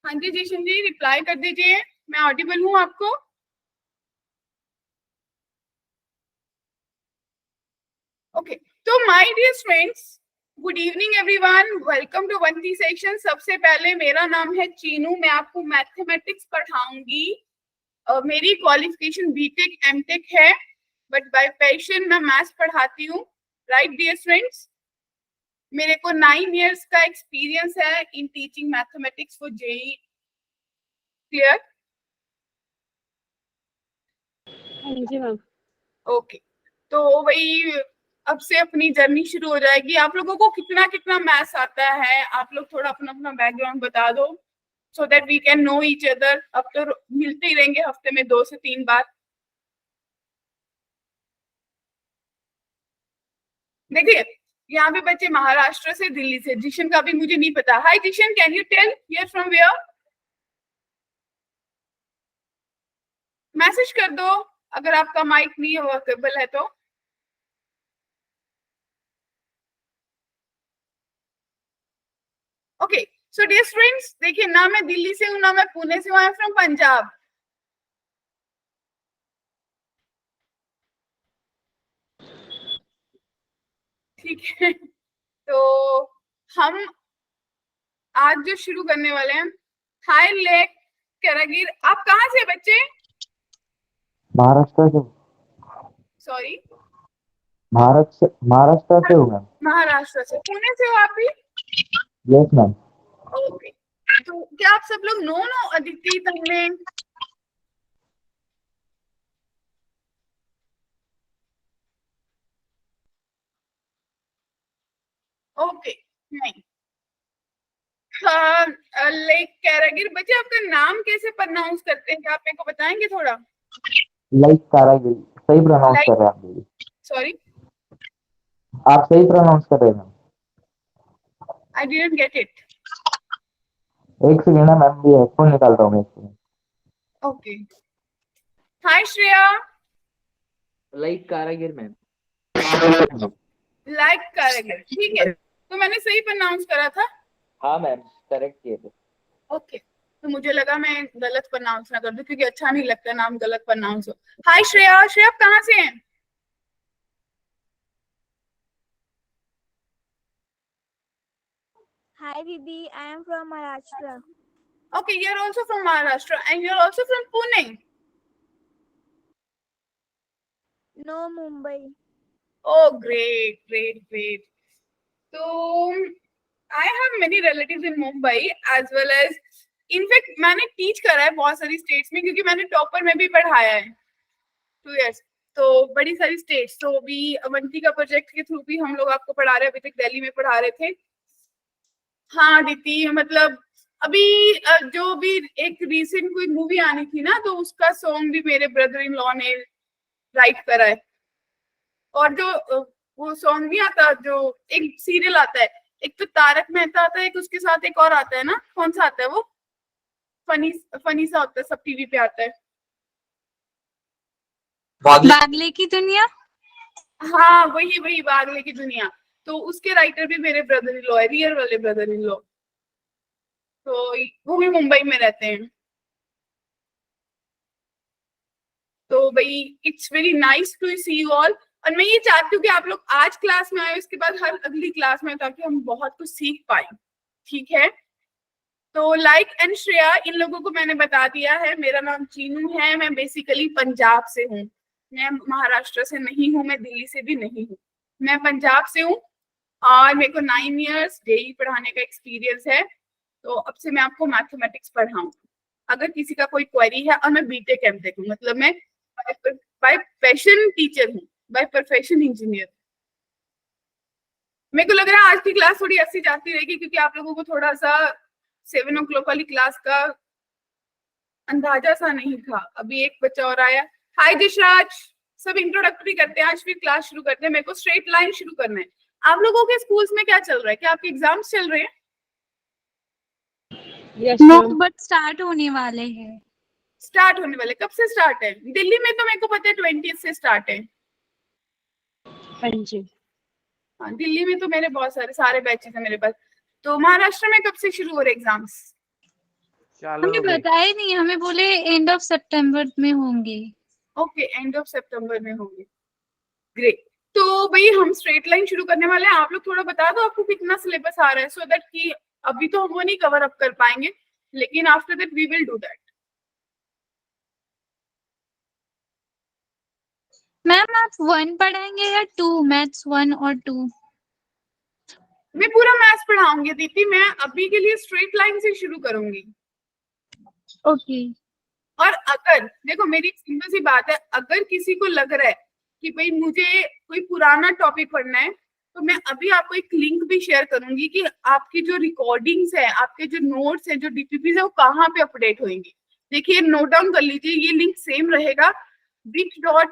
हाँ जी जिशन जी, रिप्लाई कर दीजिए, मैं ऑडिबल हूँ आपको। ओके, तो my dear friends, good evening everyone, welcome to वंती सेक्शन। सबसे पहले मेरा नाम है चीनू, मैं आपको मैथमेटिक्स पढ़ाऊंगी। मेरी क्वालिफिकेशन बीटेक एमटेक है, बट बाय पैशन मैं मैथ्स पढ़ाती हूँ। राइट डियर फ्रेंड्स, मेरे को 9 इयर्स का एक्सपीरियंस है in teaching mathematics for JEE. Clear? हाँ जी मैम। ओके, तो वही अब से अपनी जर्नी शुरू हो जाएगी। आप लोगों को कितना कितना मैथ्स आता है, आप लोग थोड़ा अपना अपना बैकग्राउंड बता दो, so that we can know each other. अब तो मिलते ही रहेंगे हफ्ते में 2 से 3 बार। देखिए, यहाँ पे बच्चे महाराष्ट्र से, दिल्ली से। जिशन का भी मुझे नहीं पता। Hi Zeeshan, can you tell your from where? Message कर दो अगर आपका माइक नहीं वर्केबल है तो। ओके, सो डियर फ्रेंड्स, देखिए ना मैं दिल्ली से हूँ ना मैं पुणे से हूँ, आई एम फ्रॉम पंजाब। ठीक है, तो हम आज जो शुरू करने वाले हैं, हाय लेक करागिर, आप कहाँ से बच्चे? महाराष्ट्र से। सॉरी, महाराष्ट्र से हूँ मैम। महाराष्ट्र से। पुणे से हो आप भी? Yes ma'am. ओके, तो क्या आप सब लोग नो नो अदिति तन्मय? ओके, नहीं। हाँ, लेक कैरागिर, बच्चे आपका नाम कैसे प्रोनाउंस करते हैं, क्या आप मेरे को बताएंगे थोड़ा? लाइक कारागिरी, सही प्रोनाउंस कर रहे हैं आप दीदी। सॉरी, आप सही प्रोनाउंस कर रहे हैं ma'am. I didn't get it. एक सेकेंड ना मैम, ये हेडफोन निकालता हूँ मैं एक second. Okay, hi Shreya. Like कारागिर मैम। लाइक कैरागिर, ठीक है, तो मैंने सही प्रोनाउंस करा था। हाँ मैम, करेक्ट किए थे। ओके, तो मुझे लगा मैं गलत प्रोनाउंस ना कर दूं, क्योंकि अच्छा नहीं लगता नाम गलत प्रोनाउंस हो। हाय श्रेया, श्रेया आप कहाँ से हैं? Hi Didi, I am from Maharashtra. Okay, you're also from Maharashtra and you're also from Pune. No, Mumbai. Oh, great, great, great. So I have many relatives in Mumbai as well as, in fact मैंने teach करा है बहुत सारी states में, क्योंकि मैंने topper में भी पढ़ाया है 2 years। तो बड़ी सारी स्टेट्स, तो अभी अवंती का प्रोजेक्ट के थ्रू भी हम लोग आपको पढ़ा रहे हैं। अभी तक दिल्ली में पढ़ा रहे थे। हाँ दीदी, मतलब अभी जो भी एक रिसेंट कोई मूवी आनी थी ना, तो उसका सॉन्ग भी मेरे ब्रदर इन लॉ ने राइट करा है। और जो वो सॉन्ग नहीं आता, जो एक सीरियल आता है, एक तो तारक मेहता आता है, एक उसके साथ एक और आता है ना, कौन सा आता है वो? फनी फनी सा होता है, सब टीवी पे आता है। बागले की दुनिया। हाँ वही वही, बागले की दुनिया। तो उसके राइटर भी मेरे ब्रदर इन लॉ है, रियल वाले ब्रदर इन लॉ। तो वो भी मुंबई में रहते हैं। तो भाई it's very nice to see you all. और मैं ये चाहती हूँ कि आप लोग आज क्लास में आए, उसके बाद हर अगली क्लास में, ताकि हम बहुत कुछ सीख पाए। ठीक है, तो लाइक एंड श्रेया, इन लोगों को मैंने बता दिया है। मेरा नाम चीनू है, मैं बेसिकली पंजाब से हूँ। मैं महाराष्ट्र से नहीं हूँ, मैं दिल्ली से भी नहीं हूँ, मैं पंजाब से हूँ। और मेरे को 9 इयर्स जेई पढ़ाने का एक्सपीरियंस है। तो अब से मैं आपको मैथमेटिक्स पढ़ाऊँ। अगर किसी का कोई क्वेरी है, और मैं बीटेक एमटेक हूँ, मतलब मैं बाय पैशन टीचर हूँ, बाय प्रोफेशन इंजीनियर। मेरे को लग रहा है आज की क्लास थोड़ी ऐसी जाती रहेगी, क्योंकि आप लोगों को थोड़ा सा 7 o'clock वाली क्लास का अंदाजा सा नहीं था। अभी एक बच्चा और आया। हाय दिशराज, सब इंट्रोडक्टरी करते हैं, आज फिर क्लास शुरू करते हैं। मेरे को स्ट्रेट लाइन शुरू करना है। आप लोगों के स्कूल्स में क्या चल रहा है? क्या आपके एग्जाम्स चल रहे हैं? Yes no ma'am. But start होने वाले हैं। स्टार्ट होने वाले, कब से स्टार्ट है? दिल्ली में तो मेरे को पता है 20 से स्टार्ट है। हाँ जी। हाँ, दिल्ली में तो मेरे बहुत सारे बैचेस हैं मेरे पास। तो महाराष्ट्र में कब से शुरू हो रहे एग्जाम्स? चलो हमें भाई। बताया नहीं, हमें बोले एंड ऑफ सितंबर में होंगे। ओके, एंड ऑफ सितंबर में होंगे। ग्रेट। तो भाई हम स्ट्रेट लाइन शुरू करने वाले हैं। आप लोग थोड़ा बता दो आपको कितना सिलेबस आ रहा है, सो दैट कि अभी तो हम वो नहीं कवर अप कर पाएंगे, लेकिन after that we will do that. Ma'am आप 1 पढ़ाएंगे या 2? मैथ्स 1 और 2? मैं पूरा मैथ्स पढ़ाऊंगी दीदी, मैं अभी के लिए स्ट्रेट लाइन से शुरू करूंगी। ओके। और अगर देखो मेरी एक सिंपल सी बात है, अगर किसी को लग रहा है कि भाई मुझे कोई पुराना टॉपिक पढ़ना है, तो मैं अभी आपको एक लिंक भी शेयर करूंगी कि आपकी जो रिकॉर्डिंग्स है, आपके जो नोट्स है, जो डीपीपीज है, वो कहाँ पे अपडेट होंगी। देखिए नोट डाउन कर लीजिए, ये लिंक सेम रहेगा bit.ly/चीनू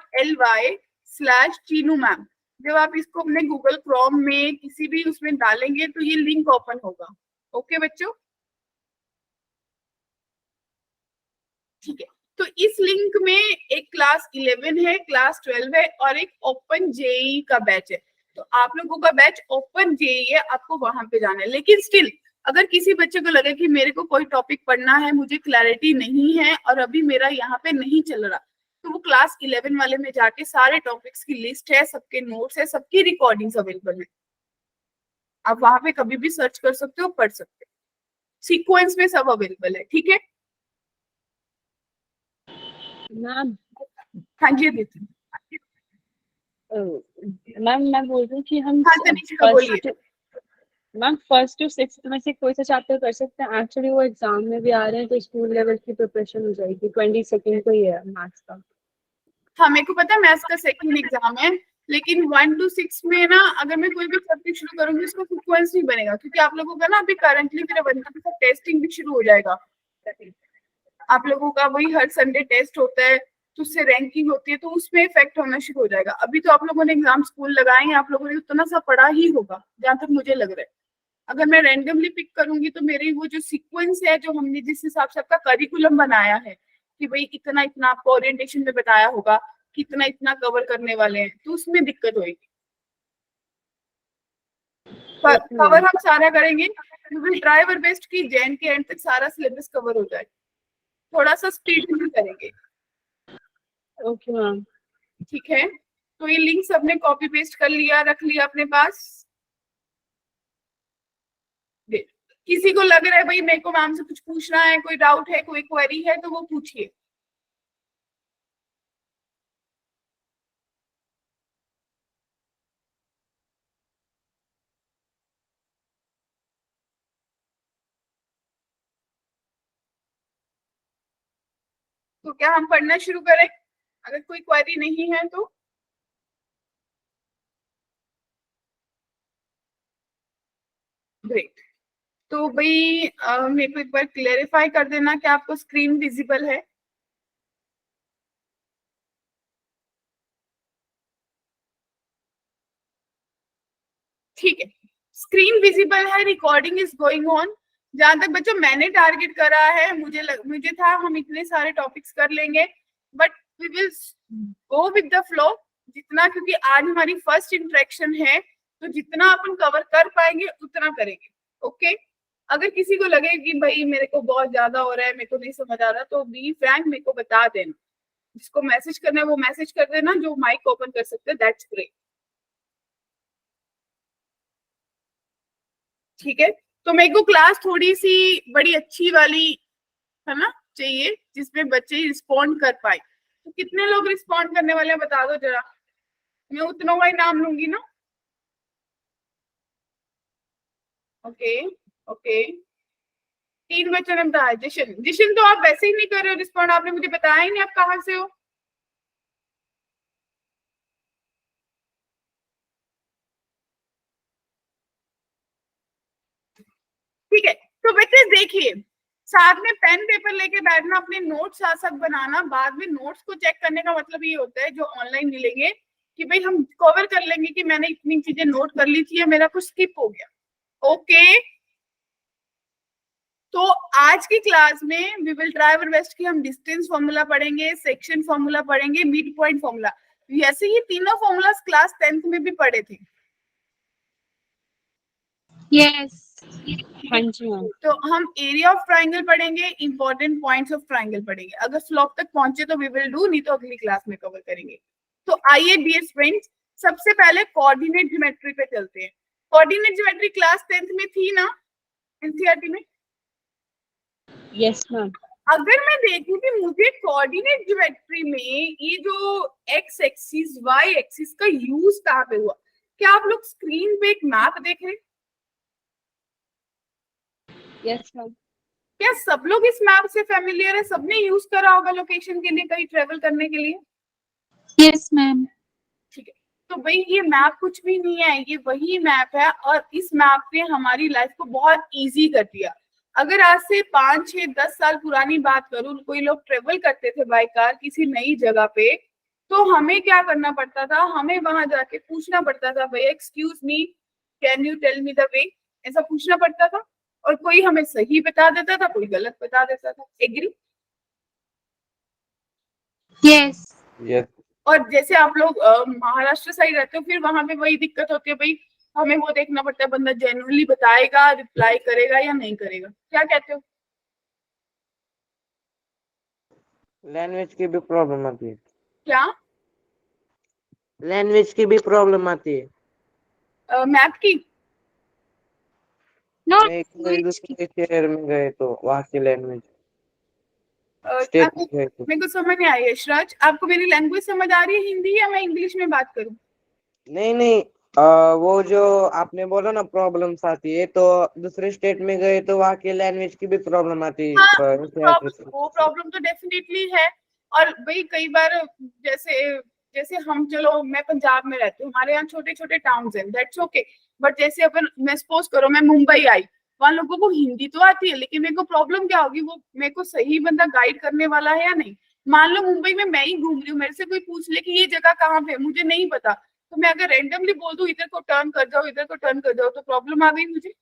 मैम। जब आप इसको अपने गूगल क्रोम में किसी भी उसमें डालेंगे तो ये लिंक ओपन होगा। ओके बच्चों, ठीक है। तो इस लिंक में एक क्लास 11 है, क्लास 12 है और एक ओपन जेई का बैच है। तो आप लोगों का बैच ओपन जेई है, आपको वहां पे जाना है। लेकिन स्टिल अगर किसी बच्चे को लगे कि मेरे को कोई टॉपिक पढ़ना है, मुझे क्लैरिटी नहीं है और अभी मेरा यहाँ पे नहीं चल रहा, तो वो क्लास 11 वाले में जाके सारे टॉपिक्स की लिस्ट है, सबके नोट्स है, सबकी रिकॉर्डिंग्स अवेलेबल है। आप वहां पे कभी भी सर्च कर सकते हो, पढ़ सकते हो, सीक्वेंस में सब अवेलेबल है। ठीक है मैम हाँ जी दीदी। मैम मैं बोल रही हूँ कि हम हाँ तनिष्का बोलिए। फर्स्ट टू सिक्स्थ में से कोई सा चैप्टर कर सकते हैं। एक्चुअली वो एग्जाम में भी आ रहे हैं तो स्कूल लेवल की प्रिपरेशन हो जाएगी। 22 को ही है मैथ्स का। हाँ मेरे को पता है मैथ्स का सेकंड एग्जाम है, लेकिन 1 to 6 में ना अगर मैं कोई भी सब्जेक्ट शुरू करूंगी उसका सीक्वेंस नहीं बनेगा, क्योंकि आप लोगों का ना अभी करंटली मेरा 1 to 6 टेस्टिंग भी शुरू हो जाएगा। आप लोगों का वही हर संडे टेस्ट होता है, तो उससे रैंकिंग होती है, तो उसमें इफेक्ट होना शुरू हो जाएगा। अभी तो आप लोगों ने एग्जाम स्कूल लगाए हैं, आप लोगों ने उतना सा पढ़ा ही होगा जहां तक मुझे लग रहा है। अगर मैं रैंडमली पिक करूंगी तो मेरी वो जो सीक्वेंस है, जो हमने जिस हिसाब से आपका करिकुलम बनाया है कि भाई इतना इतना आपको ओरिएंटेशन में बताया होगा, कितना इतना कवर करने वाले हैं, तो उसमें दिक्कत होगी। कवर हम सारा करेंगे, we will try our best कि जैन के एंड तक सारा सिलेबस कवर हो जाए। थोड़ा सा स्पीड में करेंगे। Okay ma'am. ठीक है, तो ये लिंक सबने कॉपी पेस्ट कर लिया, रख लिया अपने पास। किसी को लग रहा है भाई मेरे को मैम से कुछ पूछना है, कोई डाउट है, कोई क्वेरी है, तो वो पूछिए। तो क्या हम पढ़ना शुरू करें? अगर कोई क्वेरी नहीं है तो ग्रेट। तो भाई मेरे को एक बार क्लेरिफाई कर देना कि आपको स्क्रीन विजिबल है। ठीक है, स्क्रीन विजिबल है, रिकॉर्डिंग इज गोइंग ऑन। जहां तक बच्चों मैंने टारगेट करा है, मुझे था हम इतने सारे टॉपिक्स कर लेंगे, but we will go with the flow जितना, क्योंकि आज हमारी फर्स्ट इंटरेक्शन है, तो जितना अपन कवर कर पाएंगे उतना करेंगे। ओके अगर किसी को लगे कि भाई मेरे को बहुत ज्यादा हो रहा है, मेरे को नहीं समझ आ रहा, तो बी फ्रैंक मेरे को बता देना। जिसको मैसेज करना है वो मैसेज कर देना, जो माइक ओपन कर सकते हैं दैट्स ग्रेट। ठीक है, तो मेरे को क्लास थोड़ी सी बड़ी अच्छी वाली है ना चाहिए, जिसमें बच्चे रिस्पॉन्ड कर पाए। तो कितने लोग रिस्पॉन्ड करने वाले हैं बता दो जरा, मैं उतनों का ही नाम लूंगी ना। ओके ओके, 3 बच्चों ने बताया। जिशन जिशन तो आप वैसे ही नहीं कर रहे हो रिस्पॉन्ड, आपने मुझे बताया ही नहीं आप कहाँ से हो। ठीक है, तो बच्चे देखिए, साथ में पेन पेपर लेके बैठना, अपने नोट्स साथ साथ बनाना। बाद में नोट्स को चेक करने का मतलब ये होता है जो ऑनलाइन मिलेंगे कि भाई हम कवर कर लेंगे कि मैंने इतनी चीजें नोट कर ली थी या मेरा कुछ स्किप हो गया। ओके तो आज की क्लास में we will try our best कि हम डिस्टेंस फॉर्मूला पढ़ेंगे, सेक्शन फॉर्मूला पढ़ेंगे, मिड पॉइंट फॉर्मूला। ऐसे ही तीनों फॉर्मूलास क्लास 10th में भी पढ़े थे। यस। हाँ जी मैम। तो हम एरिया ऑफ ट्राइंगल पढ़ेंगे, इंपॉर्टेंट पॉइंट्स ऑफ ट्राइंगल पढ़ेंगे। अगर स्लॉप तक पहुंचे तो वी विल डू, नहीं तो अगली क्लास में कवर करेंगे। तो आइए डियर फ्रेंड्स, सबसे पहले कोऑर्डिनेट ज्योमेट्री पे चलते हैं। कोऑर्डिनेट ज्योमेट्री क्लास 10th में थी ना एनसीईआरटी में? Yes ma'am. अगर मैं देखूं कि मुझे कोऑर्डिनेट ज्योमेट्री में ये जो एक्स एक्सिस वाई एक्सिस का यूज कहाँ पे हुआ, क्या आप लोग स्क्रीन पे एक मैप देख रहे हैं? Yes ma'am. क्या सब लोग इस मैप से फेमिलियर है? सबने यूज करा होगा लोकेशन के लिए, कहीं ट्रेवल करने के लिए? Yes ma'am. ठीक है, तो भाई ये मैप कुछ भी नहीं है, ये वही मैप है और इस मैप ने हमारी लाइफ को बहुत इजी कर दिया। अगर आज से 5, 6, 10 साल पुरानी बात करूं, कोई लोग ट्रेवल करते थे बाय कार किसी नई जगह पे, तो हमें क्या करना पड़ता था? हमें वहां जाके पूछना पड़ता था, भैया excuse me, can you tell me the way, ऐसा पूछना पड़ता था। और कोई हमें सही बता देता था, कोई गलत बता देता था। एग्री? यस। यस। और जैसे आप लोग महाराष्ट्र साइड रहते हो, फिर वहां पे वही दिक्कत होती है भाई, हमें वो देखना पड़ता है बंदा जेन्युइनली बताएगा, रिप्लाई करेगा या नहीं करेगा। क्या कहते हो? लैंग्वेज की भी प्रॉब्लम आती है। क्या? लैंग्वेज की भी प्रॉब्लम आती है। मैप की? नो। मैं कोई दूसरे शहर में गए तो वहाँ की लैंग्वेज स्टेट में गए तो मेरे को समझ नहीं आई यशराज, आपको मेरी लैंग्वेज समझ आ रही है हिंदी, या मैं इंग्लिश में बात करूं? नहीं, वो जो आपने बोला ना प्रॉब्लम्स आती है, तो दूसरे स्टेट में गए तो वहाँ की लैंग्वेज की भी प्रॉब्लम आती है। हाँ, वो प्रॉब्लम तो डेफिनेटली है। और भाई कई बार जैसे जैसे हम, चलो मैं पंजाब में रहती हूँ, हमारे यहाँ छोटे छोटे टाउन्स हैं, दैट्स ओके। बट जैसे अपन, मैं सपोज करो मैं मुंबई आई, वहां लोगों को हिंदी तो आती है, लेकिन मेरे को प्रॉब्लम क्या होगी, वो मेरे को सही बंदा गाइड करने वाला है या नहीं। मान लो मुंबई में मैं ही घूम रही हूँ, मेरे से कोई पूछ ले कि ये जगह कहाँ पे है, मुझे नहीं पता, तो मैं अगर रेंडमली बोल दूं इधर को टर्न कर जाओ, इधर को टर्न कर जाओ, तो प्रॉब्लम आ गई मुझे।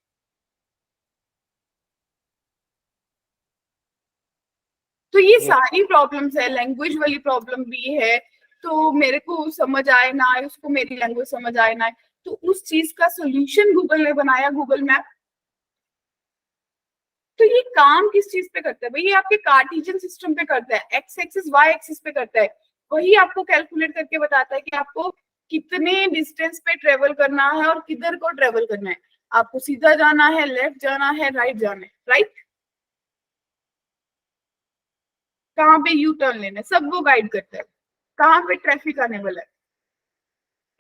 तो ये सारी प्रॉब्लम्स है, लैंग्वेज वाली प्रॉब्लम भी है। तो मेरे को समझ आए ना आए, उसको मेरी लैंग्वेज समझ आए ना आए, तो उस चीज का सोल्यूशन गूगल ने बनाया, गूगल मैप। तो ये काम किस चीज पे करता है भाई? ये आपके कार्टेशियन सिस्टम पे करता है, एक्स एक्सिस वाई एक्सिस पे करता है। वही आपको कैलकुलेट करके बताता है कि आपको कितने डिस्टेंस पे ट्रेवल करना है और किधर को ट्रेवल करना है। आपको सीधा जाना है, लेफ्ट जाना है, राइट जाना है, राइट, कहाँ पे यू टर्न लेना है, सब वो गाइड करता है, कहाँ पे ट्रैफिक आने वाला है।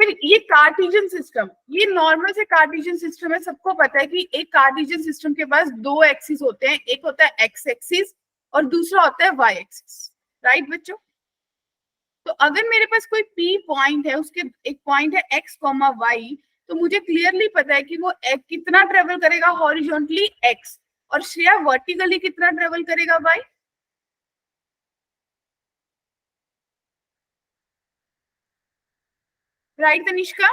फिर ये कार्टेशियन सिस्टम, ये नॉर्मल से कार्टेशियन सिस्टम है, सबको पता है कि एक कार्टेशियन सिस्टम के पास दो एक्सिस होते हैं, एक होता है एक्स एक्सिस और दूसरा होता है वाई एक्सिस, राइट बच्चों? तो अगर मेरे पास कोई पी पॉइंट है, उसके एक पॉइंट है एक्स कॉमा वाई, तो मुझे क्लियरली पता है कि वो कितना ट्रेवल करेगा हॉरिजॉन्टली एक्स, और श्रेया वर्टिकली कितना ट्रेवल करेगा वाई। राइट तनिष्का?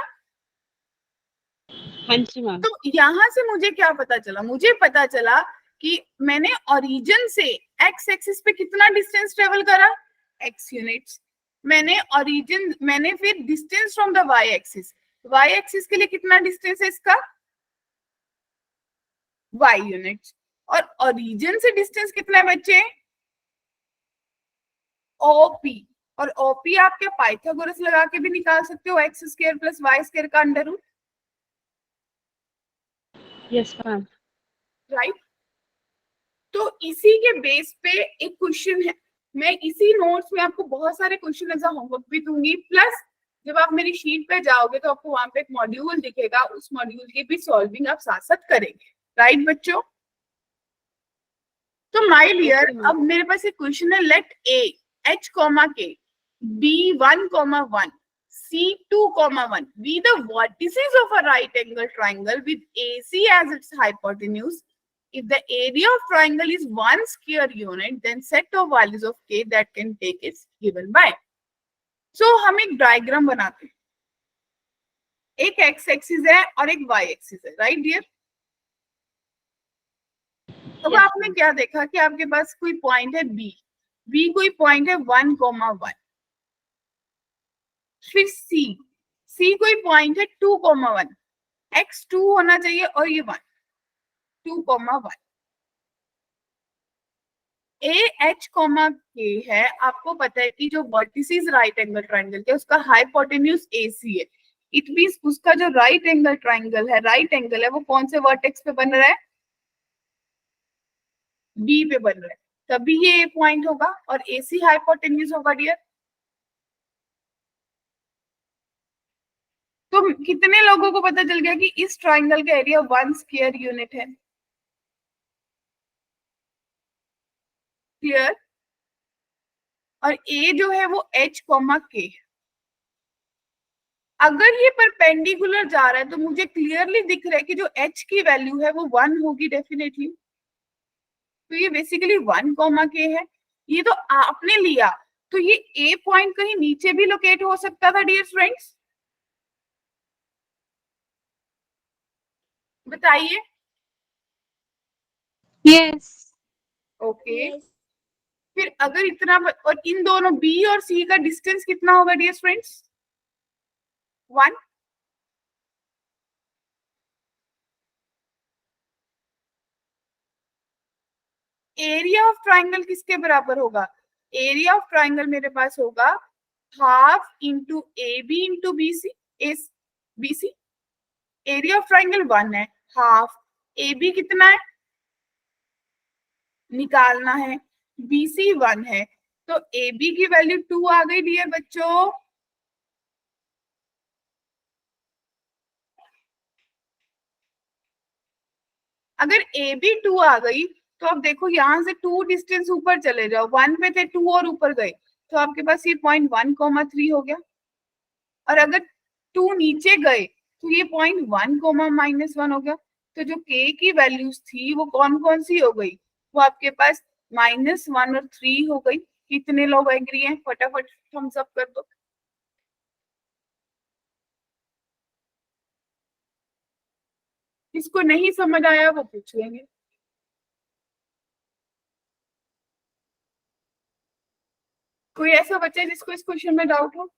हाँ जी मैम। तो यहां से मुझे क्या पता चला? मुझे पता चला कि मैंने ओरिजिन से एक्स एक्सिस पे कितना डिस्टेंस ट्रेवल करा, एक्स यूनिट्स। मैंने फिर distance from the Y axis के लिए कितना डिस्टेंस है इसका, वाई यूनिट्स। और ओरिजिन से डिस्टेंस कितना है बच्चे, ओपी। और ओपी आप क्या पाइथागोरस लगा के भी निकाल सकते हो, X square plus Y square का under root, yes ma'am. Right? तो इसी के बेस पे एक क्वेश्चन है, मैं इसी नोट्स में आपको बहुत सारे क्वेश्चन एज अ होमवर्क भी दूंगी, प्लस जब आप मेरी शीट पे जाओगे तो आपको वहां पे एक मॉड्यूल दिखेगा, उस मॉड्यूल की भी सॉल्विंग आप साथ साथ करेंगे, राइट बच्चों? तो माय डियर, अब मेरे पास एक क्वेश्चन है, लेट ए एच कॉमा के B 1,1 C2,1 be the vertices of a right angle triangle with AC as its hypotenuse. If the area of triangle is one square unit, then set of values of k that can take is given by. So हम एक diagram बनाते हैं, एक x axis है और एक y axis है, right dear? अब Yes, आपने क्या देखा कि आपके पास कोई पॉइंट है b कोई पॉइंट है 1,1, फिर c कोई पॉइंट है 2,1, x 2 होना चाहिए और ये 1, 2,1 AH, K है। आपको पता है कि जो वर्टिसेस राइट एंगल ट्राइंगल के उसका हाइपोटेन्यूज AC है। इट मींस उसका जो राइट एंगल ट्राइंगल है, राइट एंगल है, वो कौन से वर्टेक्स पे बन रहा है? B पे बन रहा है, तभी ये A पॉइंट होगा और AC हाइपोटेन्यूज होगा डियर। तो कितने लोगों को पता चल गया कि इस ट्राइंगल का एरिया 1 स्क्वायर यूनिट है? क्लियर? और A जो है वो H, K है। अगर ये परपेंडिकुलर जा रहा है तो मुझे क्लियरली दिख रहा है कि जो H की वैल्यू है वो 1 होगी डेफिनेटली। तो ये बेसिकली 1, K है। ये तो आपने लिया, तो ये A पॉइंट कहीं नीचे भी लोकेट हो सकता था डियर फ्रेंड्स, बताइए। यस। Okay Yes. फिर अगर इतना और इन दोनों B और C का डिस्टेंस कितना होगा dear friends? 1। Area of triangle किसके बराबर होगा? एरिया ऑफ ट्राइंगल मेरे पास होगा half into AB into BC। BC area of triangle 1 है, हाफ AB कितना है निकालना है, BC 1 है, तो AB की वैल्यू 2 आ गई डियर बच्चों। अगर AB 2 आ गई तो अब देखो यहाँ से 2 डिस्टेंस ऊपर चले जाओ, 1 पे थे 2 और ऊपर गए, तो आपके पास ये पॉइंट 1,3 हो गया। और अगर 2 नीचे गए तो ये पॉइंट 1,-1 हो गया। तो जो K की वैल्यूज थी वो कौन कौन सी हो गई? वो आपके पास -1 और 3 हो गई। कितने लोग एग्री हैं? फटाफट थम्स अप कर दो। जिसको नहीं समझ आया वो पूछ लेंगे। कोई ऐसा बच्चा है जिसको इस क्वेश्चन में डाउट हो?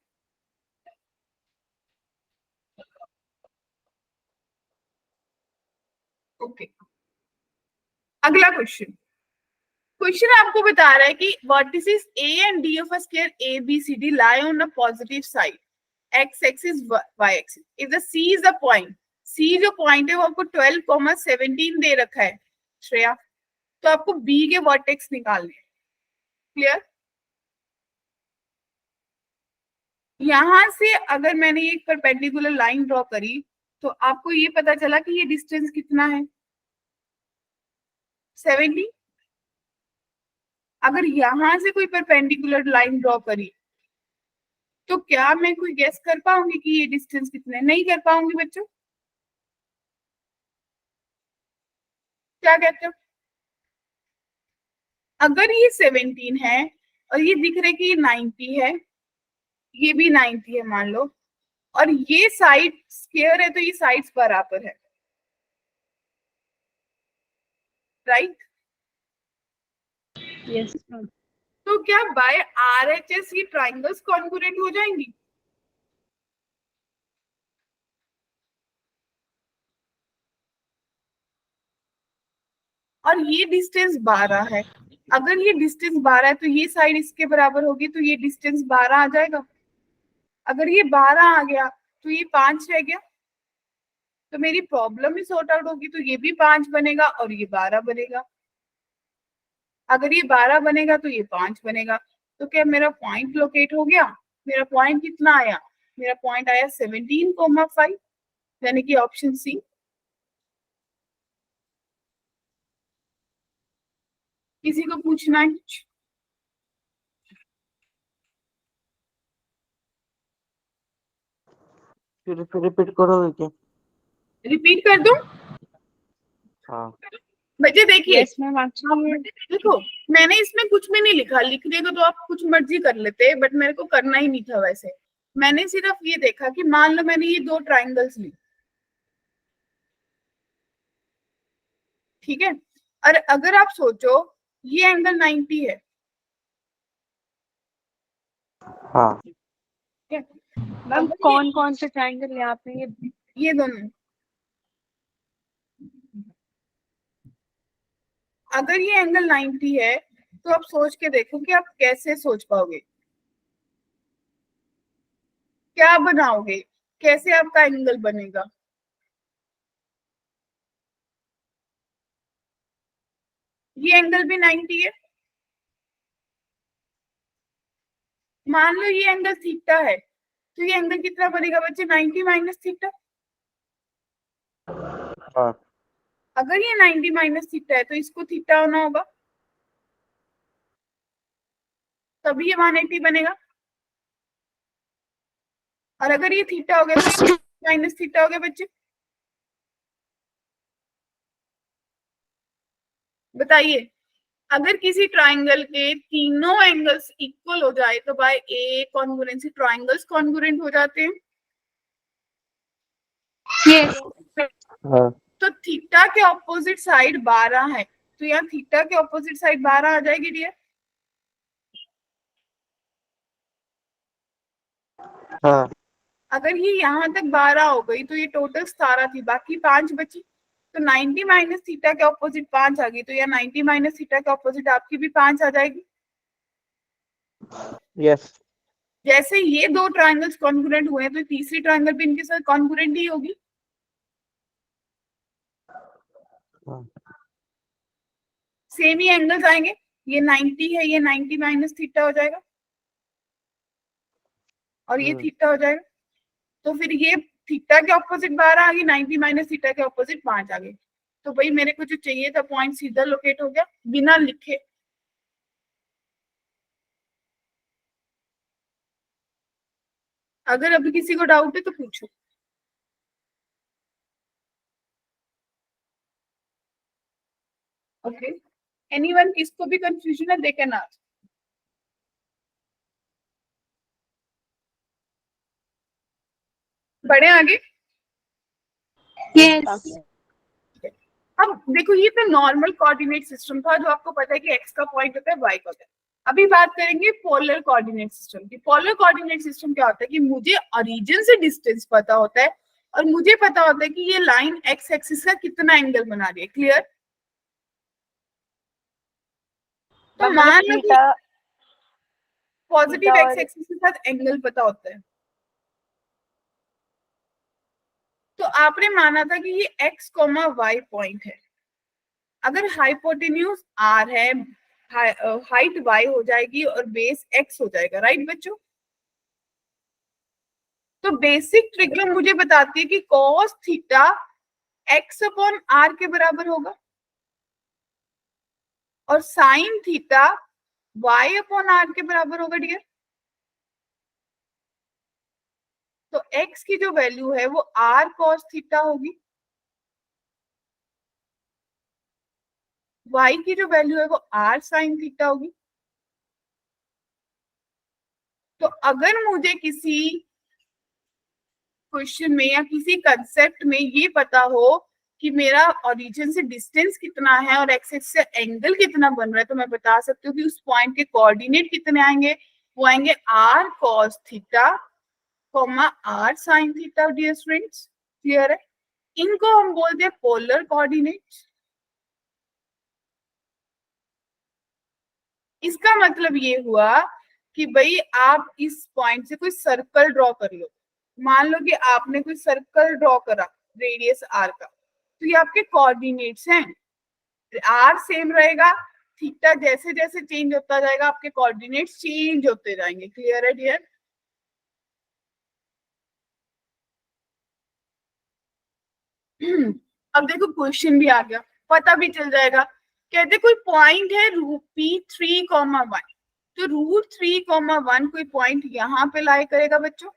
ओके अगला क्वेश्चन। क्वेश्चन आपको बता रहा है कि vertices A and D of a square ABCD lie on a positive side, x axis y axis। if the C is the point, C जो पॉइंट है वो आपको 12,17 दे रखा है श्रेया, तो आपको B के वर्टेक्स निकालने हैं। क्लियर? यहां से अगर मैंने एक परपेंडिकुलर लाइन ड्रॉ करी तो आपको ये पता चला कि ये डिस्टेंस कितना है? 70। अगर यहां से कोई परपेंडिकुलर लाइन ड्रॉ करी तो क्या मैं कोई गेस कर पाऊंगी कि ये डिस्टेंस कितना है? नहीं कर पाऊंगी बच्चों, क्या कहते हो? अगर ये 17 है और ये दिख रहा है कि ये 90 है, ये भी 90 है मान लो, और ये साइड स्क्वायर है तो ये साइड्स बराबर है, राइट? Yes ma'am. तो क्या बाय RHS ये ट्राइंगल्स कॉन्ग्रुएंट हो जाएंगी? और ये डिस्टेंस 12 है। अगर ये डिस्टेंस 12 है तो ये साइड इसके बराबर होगी, तो ये डिस्टेंस 12 आ जाएगा। अगर ये 12 आ गया तो ये 5 रह गया, तो मेरी प्रॉब्लम ही सॉर्ट आउट होगी। तो ये भी 5 बनेगा और ये 12 बनेगा। अगर ये 12 बनेगा तो ये 5 बनेगा। तो क्या मेरा पॉइंट लोकेट हो गया? मेरा पॉइंट कितना आया? मेरा पॉइंट आया 17,5, यानी कि ऑप्शन सी। किसी को पूछना है कुछ? फिर से रिपीट करोगे क्या? रिपीट कर दूं? हाँ। बच्चे देखिए, यस मैम एक्चुअली देखो मैंने इसमें कुछ भी नहीं लिखा, लिखने को तो आप कुछ मर्जी कर लेते, बट मेरे को करना ही नहीं था। वैसे मैंने सिर्फ ये देखा कि मान लो मैंने ये 2 ट्राइंगल्स ली, ठीक है, और अगर आप सोचो ये एंगल 90 है, हाँ। ठीक है? मैम अगर कौन कौन से ट्रायंगल है आपने ये? ये दोनों अगर ये एंगल 90 है तो आप सोच के देखो कि आप कैसे सोच पाओगे, क्या बनाओगे, कैसे आपका एंगल बनेगा। ये एंगल भी 90 है, मान लो ये एंगल थीटा है, तो ये एंगल कितना बनेगा बच्चे, 90 माइनस थीटा। हाँ अगर ये 90 माइनस थीटा है तो इसको थीटा होना होगा, तभी ये 180 बनेगा। और अगर ये थीटा हो गया तो माइनस थीटा हो गया बच्चे। बताइए, अगर किसी ट्राइंगल के तीनों एंगल्स इक्वल हो जाए तो बाय ए कॉन्ग्रुएंसी ट्राइंगल्स कॉन्ग्रुएंट हो जाते हैं। यस हाँ तो थीटा के ऑपोजिट साइड 12 है, तो यहाँ थीटा के ऑपोजिट साइड 12 आ जाएगी डियर। हाँ अगर ये यहाँ तक 12 हो गई तो ये टोटल 17 थी, बाकी 5 बची। तो 90 माइनस थीटा के ऑपोजिट 5 आ गई, तो यहाँ 90 माइनस थीटा के ऑपोजिट आपकी भी 5 आ जाएगी। यस जैसे ये दो ट्राइंगल्स कॉन्ग्रुएंट हुए तो तीसरी ट्राइंगल भी इनके साथ कॉन्ग्रुएंट ही होगी। हाँ। सेम ही एंगल्स आएंगे, ये 90 है, ये 90 माइनस थीटा हो जाएगा और ये थीटा हो जाएगा। तो फिर ये थीटा के ऑपोजिट 12 आ गई, 90 माइनस थीटा के ऑपोजिट 5 आ गई। तो भाई मेरे को जो चाहिए था पॉइंट सीधा लोकेट हो गया बिना लिखे। अगर अभी किसी को डाउट है तो पूछो। ओके, एनीवन किसको भी कंफ्यूजन है दे कैन आस्क। बढ़े आगे। यस अब देखो ये तो नॉर्मल कोऑर्डिनेट सिस्टम था जो आपको पता है कि एक्स का पॉइंट होता है, वाई का होता है। अभी बात करेंगे पोलर कोऑर्डिनेट सिस्टम की। पोलर कोऑर्डिनेट सिस्टम क्या होता है कि मुझे ओरिजिन से डिस्टेंस पता होता है और मुझे पता होता है कि ये लाइन एक्स एक्सिस का कितना एंगल बना रही है। क्लियर? तो मान लो कि पॉजिटिव एक्स एक्सिस के साथ एंगल पता होता है, तो आपने माना था कि ये एक्स कोमा वाई पॉइंट है। अगर हाइपोटेन्यूज आर है, हाइट वाई हो जाएगी और बेस एक्स हो जाएगा। राइट बच्चों? तो बेसिक ट्रिग्नोमेट्री मुझे बताती है कि cos theta X upon R के बराबर होगा और sine theta y upon R के बराबर होगा डियर। तो x की जो वैल्यू है वो r cos थीटा होगी, y की जो वैल्यू है वो r sin थीटा होगी। तो अगर मुझे किसी क्वेश्चन में या किसी कंसेप्ट में ये पता हो कि मेरा ओरिजिन से डिस्टेंस कितना है और एक्स एक्सिस से एंगल कितना बन रहा है, तो मैं बता सकती हूँ कि उस पॉइंट के कोऑर्डिनेट कितने आएंगे। वो आएंगे r cos theta r sin theta. Dear students, clear है? इनको हम बोलते हैं पोलर कोऑर्डिनेट्स। इसका मतलब ये हुआ कि भाई आप इस पॉइंट से कोई सर्कल ड्रॉ कर लो। मान लो कि आपने कोई सर्कल ड्रॉ करा रेडियस आर का, तो ये आपके कोऑर्डिनेट्स हैं। आर सेम रहेगा, थीटा जैसे जैसे चेंज होता जाएगा आपके कोऑर्डिनेट्स चेंज होते जाएंगे। क्लियर है डियर? अब देखो क्वेश्चन भी आ गया, पता भी चल जाएगा। कहते कोई पॉइंट है P3,1, तो √3,1 कोई पॉइंट यहाँ पे लाई करेगा बच्चों।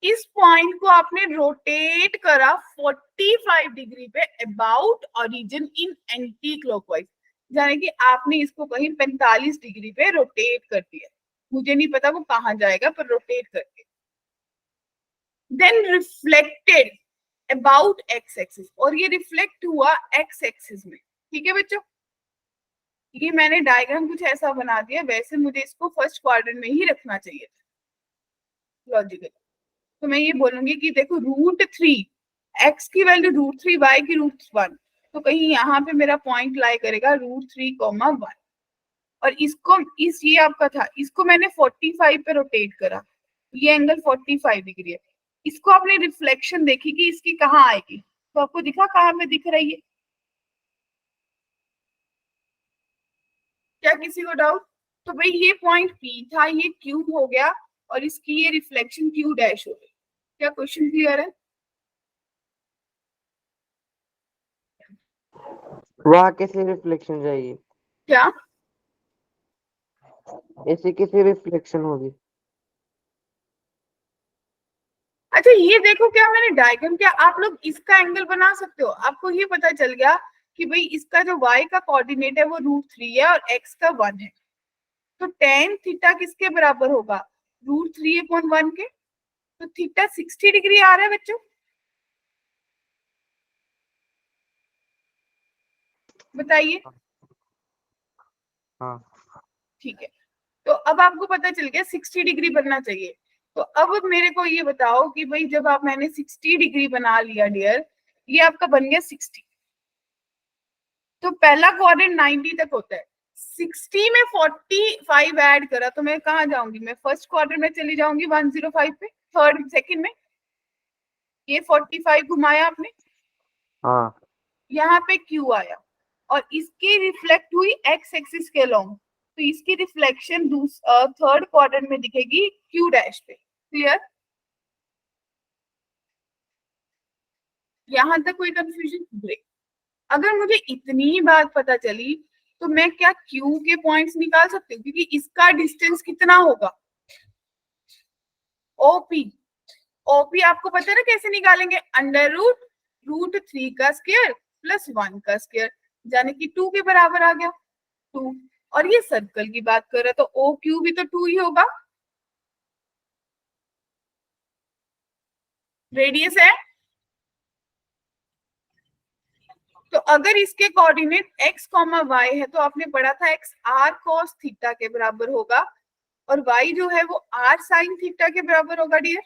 इस पॉइंट को आपने रोटेट करा 45 डिग्री पे about origin in anti clockwise, यानी कि आपने इसको कहीं 45 डिग्री पे रोटेट कर दिया। मुझे नहीं पता वो कहाँ जाएगा पर रोटेट करके। Then reflected about X axis, और ये रिफ्लेक्ट हुआ एक्स एक्सिस में। ठीक है बच्चों? ये मैंने डायग्राम कुछ ऐसा बना दिया, वैसे मुझे इसको फर्स्ट क्वाड्रेंट में ही रखना चाहिए था लॉजिकली। तो मैं ये बोलूंगी कि देखो √3 x की वैल्यू √3, y की √1, तो कहीं यहाँ पे मेरा पॉइंट लाई करेगा √3, 1। और इसको ये आपका था, इसको मैंने 45 पे रोटेट करा, ये एंगल 45 डिग्री है। इसको आपने रिफ्लेक्शन देखी कि इसकी कहाँ आएगी, तो आपको दिखा कहाँ पे दिख रही है? क्या किसी को डाउट? तो भाई ये पॉइंट P था, ये Q हो गया, और इसकी ये रिफ्लेक्शन Q डैश हो गई। क्या क्वेश्चन क्लियर है? वहाँ कैसे रिफ्लेक्शन जाएगी? क्या ऐसी कैसे रिफ्लेक्शन होगी? अच्छा ये देखो, क्या मैंने डायग्राम, क्या आप लोग इसका एंगल बना सकते हो? आपको ये पता चल गया कि भाई इसका जो y का कोऑर्डिनेट है वो √3 है और x का 1 है, तो tan थीटा किसके बराबर होगा? √3/1 के। तो थीटा 60 डिग्री आ रहा है बच्चों, बताइए। हाँ। ठीक है, तो अब आपको पता चल गया 60 डिग्री बनना चाहिए। तो अब मेरे को ये बताओ कि भाई जब आप मैंने 60 डिग्री बना लिया डियर, ये आपका बन गया 60, तो पहला क्वाड्रेंट 90 तक होता है। 60 में 45 ऐड करा तो मैं कहाँ जाऊंगी? मैं फर्स्ट क्वाड्रेंट में चली जाऊंगी 105 पे, थर्ड सेकंड में। ये 45 घुमाया आपने, हाँ। यहाँ पे Q आया, और इसकी रिफ्लेक्ट हुई x एक्सिस के लॉन्ग, तो इसकी रिफ्लेक्शन थर्ड क्वाड्रेंट में दिखेगी Q डैश पे। क्लियर? यहां तक कोई कंफ्यूजन? ब्रेक। अगर मुझे इतनी बात पता चली तो मैं क्या Q के पॉइंट्स निकाल सकती हूँ? क्योंकि इसका डिस्टेंस कितना होगा? OP। OP आपको पता है ना कैसे निकालेंगे? √√3 का स्क्वायर प्लस 1 का स्क्वायर, यानी कि 2 के बराबर आ गया 2। और ये सर्कल की बात कर रहा है तो OQ भी तो 2 ही होगा, रेडियस है। तो अगर इसके कोऑर्डिनेट x, y है तो आपने पढ़ा था x r cos थीटा के बराबर होगा, और y जो है वो r sin थीटा के बराबर होगा डियर।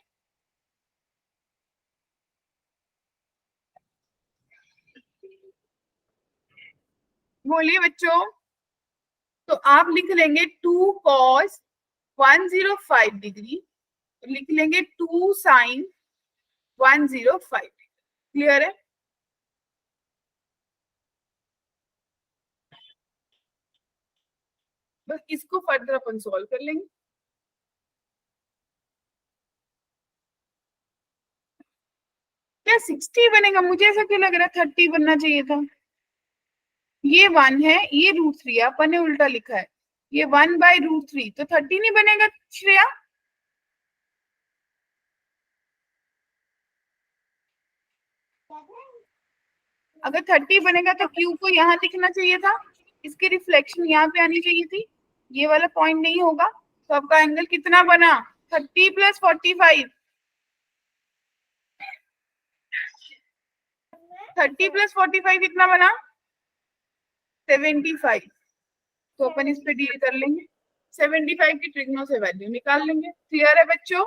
बोलिए बच्चों। तो आप लिख लेंगे 2 cos 105 डिग्री, लिख लेंगे 2 sin 105। क्लियर है? बस इसको फर्दर अपन सॉल्व कर लेंगे। क्या 60 बनेगा? मुझे ऐसा क्यों लग रहा है 30 बनना चाहिए था। ये 1 है, ये √3 अपन ने उल्टा लिखा है, ये 1/√3, तो 30 नहीं बनेगा श्रेया? अगर 30 बनेगा तो Q को यहाँ दिखना चाहिए था, इसकी रिफ्लेक्शन यहाँ पे आनी चाहिए थी, ये वाला पॉइंट नहीं होगा। तो आपका एंगल कितना बना? 30 + 45। 30 + 45 कितना बना? 75। तो अपन इस पे डील कर लेंगे, 75 की ट्रिग्नो से वैल्यू निकाल लेंगे। क्लियर है बच्चों?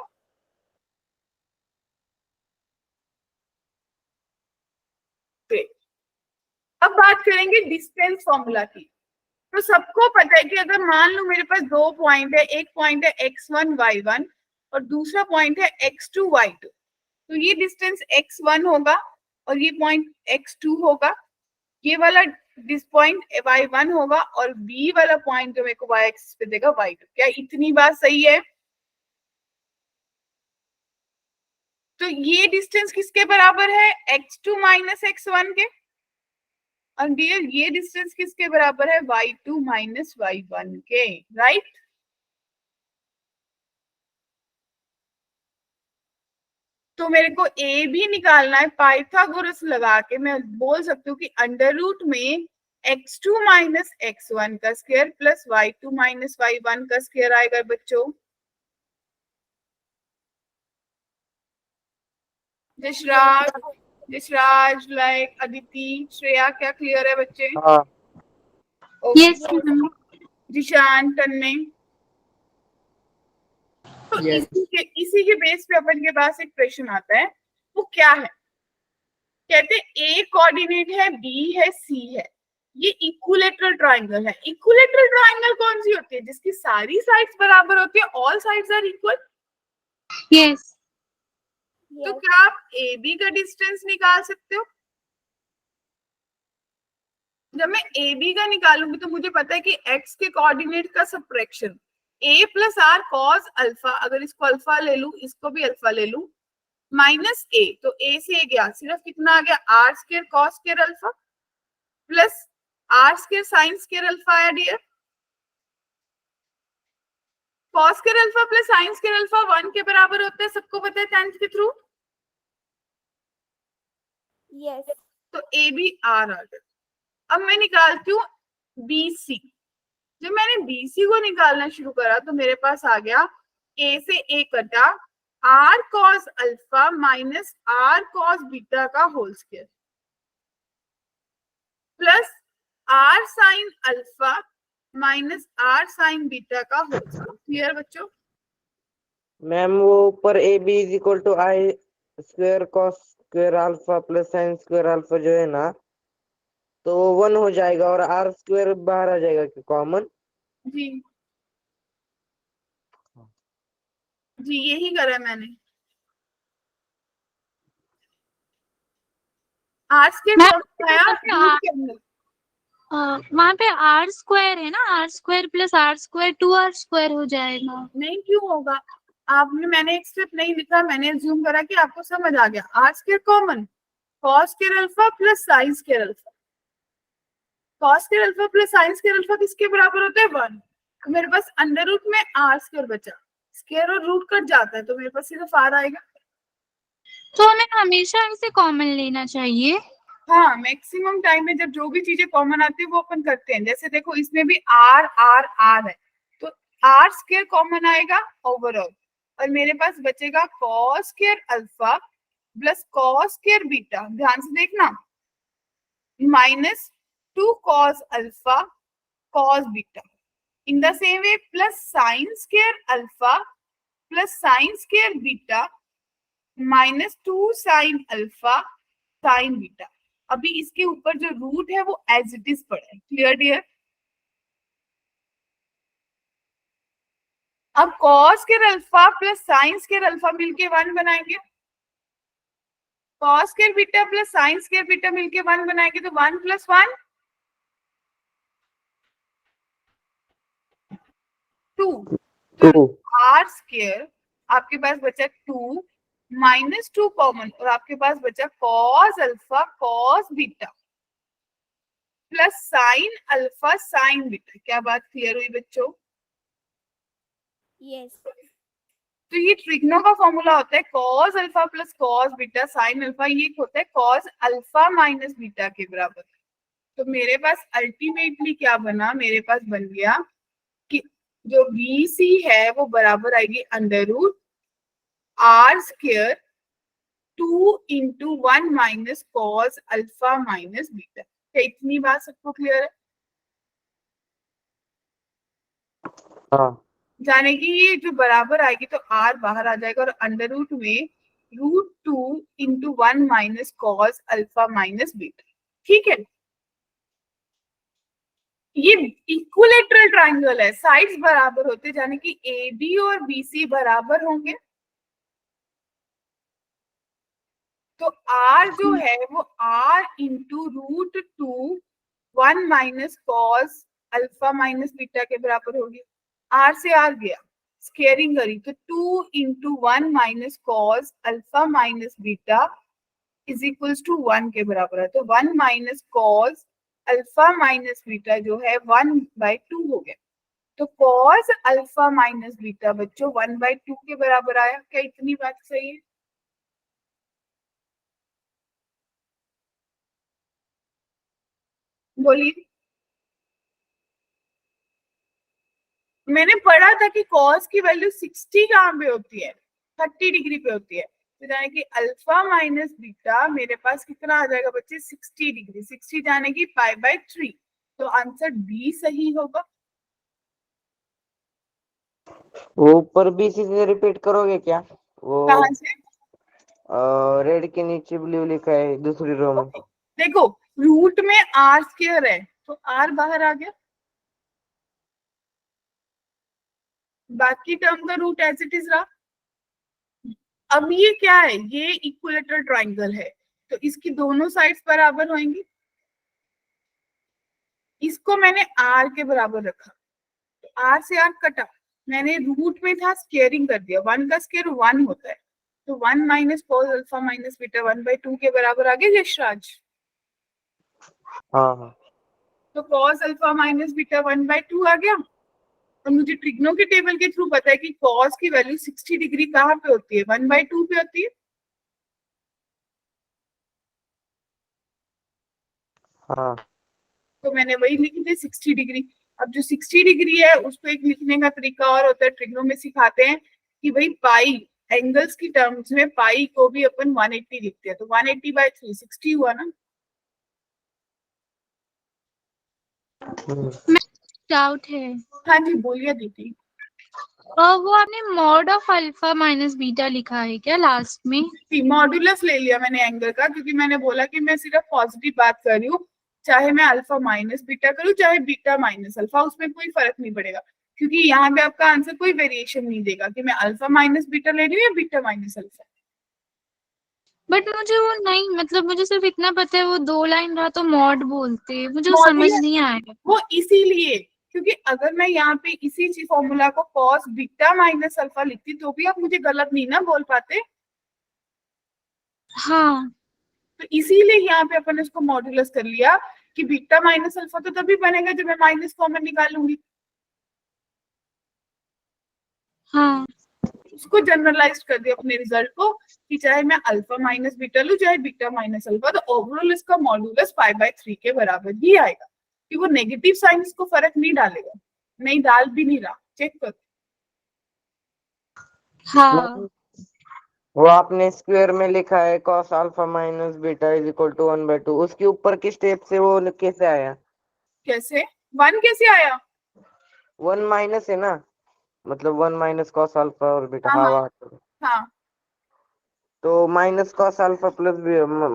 ग्रेट। अब बात करेंगे डिस्टेंस फॉर्मूला की। तो सबको पता है कि अगर मान लो मेरे पास दो पॉइंट है, एक पॉइंट है x1 y1 और दूसरा पॉइंट है x2 y2, तो ये डिस्टेंस x1 होगा और ये पॉइंट x2 होगा, ये वाला दिस पॉइंट y1 होगा और b वाला पॉइंट जो मेरे को y एक्सिस पे देगा y2। क्या इतनी बात सही है? तो ये डिस्टेंस किसके बराबर है? x2 - x1 के। और डियर ये डिस्टेंस किसके बराबर है? y2 - y1 के, राइट? तो मेरे को ए भी निकालना है। पाइथागोरस लगा के मैं बोल सकती हूँ कि अंडर रूट में x2 - x1 का स्क्वायर प्लस y2 - y1 का स्क्वायर आएगा बच्चों। जसराज लाइक अदिति, श्रेया, क्या क्लियर है बच्चे? हाँ। Yes ma'am. जिशान, तन्मय। तो Yes. इसी के बेस पे अपन के पास एक क्वेश्चन आता है, वो क्या है? कहते ए कोऑर्डिनेट है, बी है, सी है, ये इक्विलेटरल ट्राइंगल है। इक्विलेटरल ट्राइंगल कौन सी होती है? जिसकी सारी साइड्स बराबर होती है, all sides are equal. Yes. तो Yes. क्या आप ए बी का डिस्टेंस निकाल सकते हो? जब मैं ए बी का निकालूंगी तो मुझे पता है कि एक्स के कोऑर्डिनेट का subtraction A plus R cos alpha, अगर इसको अल्फा ले लूं, इसको भी अल्फा ले लूं, माइनस ए, तो ए से ए गया, सिर्फ कितना आ गया? R square cos square alpha plus R square sine square alpha आया dear. Cos square alpha plus sine square alpha 1 के बराबर होता है, सबको पता है टेंथ के थ्रू। Yes. तो ए बी आर आ गया। अब मैं निकालती हूँ बी सी। जब मैंने बी सी को निकालना शुरू करा तो मेरे पास आ गया ए से ए कटा R cos alpha minus R cos beta का whole square plus R sine alpha minus R sine beta का होल स्क्वायर। क्लियर बच्चों? मैम वो ऊपर A B is equal to I square cos square alpha plus sine square alpha जो है ना, तो वो 1 हो जाएगा और आर स्क्वायर बाहर आ जाएगा कि कॉमन। जी जी यही करा है मैंने। आर स्क्वायर मैं- कब आया? रूट के अंदर। वहाँ पे आर स्क्वायर है ना, R square plus R square 2r square हो जाएगा। नहीं क्यों होगा? आपने, मैंने एक स्टेप नहीं लिखा, मैंने अज्यूम करा कि आपको समझ आ गया। R square common, cos square alpha plus sine square alpha. Cos square alpha plus sine square alpha किसके बराबर होता है? 1। तो मेरे पास अंडर रूट में आर स्क्वायर बचा, स्क्वायर और रूट कट जाता है तो मेरे पास सिर्फ आर आएगा। तो हमें हमेशा इसे कॉमन लेना चाहिए। हाँ, मैक्सिमम टाइम में जब जो भी चीजें कॉमन आती है वो अपन करते हैं। जैसे देखो इसमें भी आर आर आर है, तो आर स्क्वायर कॉमन आएगा ओवरऑल, और मेरे पास बचेगा cos square alpha plus cos square beta, ध्यान से देखना, minus 2 cos alpha cos beta in the same way plus sine square alpha plus sine square beta minus 2 sine alpha sign beta. अभी इसके ऊपर जो रूट है वो एज इट इज पड़ा है। Clear dear? अब cos square alpha plus sine square alpha मिलके 1 बनाएंगे, cos square beta plus sine square beta मिलके 1 बनाएंगे, तो 1 प्लस 1 2। तो आर स्क्वायर आपके पास बचा 2 माइनस 2 कॉमन, और आपके पास बचा cos alpha cos beta plus sine alpha sign beta. क्या बात क्लियर हुई बच्चों? Yes. तो ये ट्रिग्नो का फॉर्मूला होता है cos alpha plus cos beta sine alpha, ये होता है कॉस अल्फा माइनस बीटा के बराबर। तो मेरे पास अल्टीमेटली क्या बना? मेरे पास बन गया कि जो बी सी है वो बराबर आएगी under root R square 2 into 1 minus cos alpha minus beta. क्या इतनी बात सबको क्लियर है? हाँ जाने की ये जो बराबर आएगी तो आर बाहर आ जाएगा और अंडर रूट में root 2 into 1 minus cos alpha minus beta. ठीक है, ये इक्विलेटरल ट्राइंगल है, साइड्स बराबर होते, यानी कि ए बी और बी सी बराबर होंगे। तो आर जो है वो R into root 2 1 minus cos alpha minus beta के बराबर होगी। आर से आर गया, स्केयरिंग करी तो 2 into 1 minus cos alpha minus beta is equals to 1 के बराबर है। तो 1 minus cos alpha minus beta जो है 1/2 हो गया। तो कॉस अल्फा माइनस बीटा बच्चों 1/2 के बराबर आया। क्या इतनी बात सही है? बोलिए। मैंने पढ़ा था कि कॉस की वैल्यू 60 कहाँ पे होती है? 30 डिग्री पे होती है। तो जाने की अल्फा माइनस बीटा मेरे पास कितना आ जाएगा बच्चे? 60 डिग्री। 60 जाने की π/3। तो आंसर बी सही होगा। वो ऊपर बी सी से रिपीट करोगे क्या? वो कहाँ से? रेड के नीचे ब्लू लिखा है दूसरी रो में। Okay, देखो रूट में आर स्क्वायर है तो आर बाहर आ गया, बाकी टर्म का रूट एज इट इज रहा। अब ये क्या है, ये इक्विलेटरल ट्राइंगल है तो इसकी दोनों साइड्स बराबर होंगी। इसको मैंने आर के बराबर रखा तो आर से आर कटा, मैंने रूट में था स्क्वेयरिंग कर दिया, 1 का स्क्वायर 1 होता है तो 1 minus cos alpha minus beta 1/2 के बराबर आ गया यशराज। हाँ हाँ तो कॉस अल्फा माइनस बीटा 1/2 आ गया। और मुझे ट्रिग्नो के टेबल के थ्रू पता है कि कॉस की वैल्यू 60 डिग्री कहाँ पे होती है, 1/2 पे होती है। हाँ तो मैंने वही लिखी थी 60 डिग्री। अब जो 60 डिग्री है उसको एक लिखने का तरीका और होता है, ट्रिग्नो में सिखाते हैं कि भाई पाई एंगल्स की टर्म्स में पाई को भी अपन 180 लिखते हैं तो 180/3 60 हुआ ना। डाउट है। हाँ जी बोलिए दीदी। वो आपने mod of alpha minus beta लिखा है क्या लास्ट में? मॉड्यूलस ले लिया मैंने एंगल का, क्योंकि मैंने बोला कि मैं सिर्फ पॉजिटिव बात कर रही हूँ, चाहे मैं अल्फा माइनस बीटा करूँ चाहे बीटा माइनस अल्फा, उसमें कोई फर्क नहीं पड़ेगा, क्योंकि यहाँ पे आपका आंसर कोई वेरिएशन नहीं देगा कि मैं अल्फा माइनस बीटा ले रही हूँ या बीटा माइनस अल्फा। बट मुझे वो नहीं, मतलब मुझे सिर्फ इतना पता है वो 2 लाइन रहा तो मॉड बोलते हैं, मुझे वो समझ मॉड्यूलस नहीं आया। वो इसीलिए, क्योंकि अगर मैं यहाँ पे इसी फॉर्मूला को कॉस बीटा माइनस अल्फा लिखती तो भी आप मुझे गलत नहीं ना बोल पाते। हाँ तो इसीलिए यहाँ पे अपन इसको मॉड्यूलस कर लिया कि बीटा माइनस अल्फा तो तभी बनेगा जब मैं माइनस कॉमन निकालूंगी। हाँ उसको जनरलाइज कर दिया अपने रिजल्ट को कि चाहे मैं अल्फा माइनस बीटा लूं चाहे बीटा माइनस अल्फा, तो ओवरऑल इसका मॉड्यूलस 5/3 के बराबर ही आएगा, कि वो नेगेटिव साइन को फर्क नहीं डालेगा, नहीं डाल भी नहीं रहा, चेक करो। हाँ वो आपने स्क्वायर में लिखा है cos alpha minus beta is equal to 1/2, उसके ऊपर की स्टेप से वो कैसे आया? कैसे 1 कैसे आया? 1 माइनस है ना, मतलब 1 माइनस cos अल्फा और बीटा। हाँ हाँ हाँ वहाँ हाँ, तो minus cos alpha plus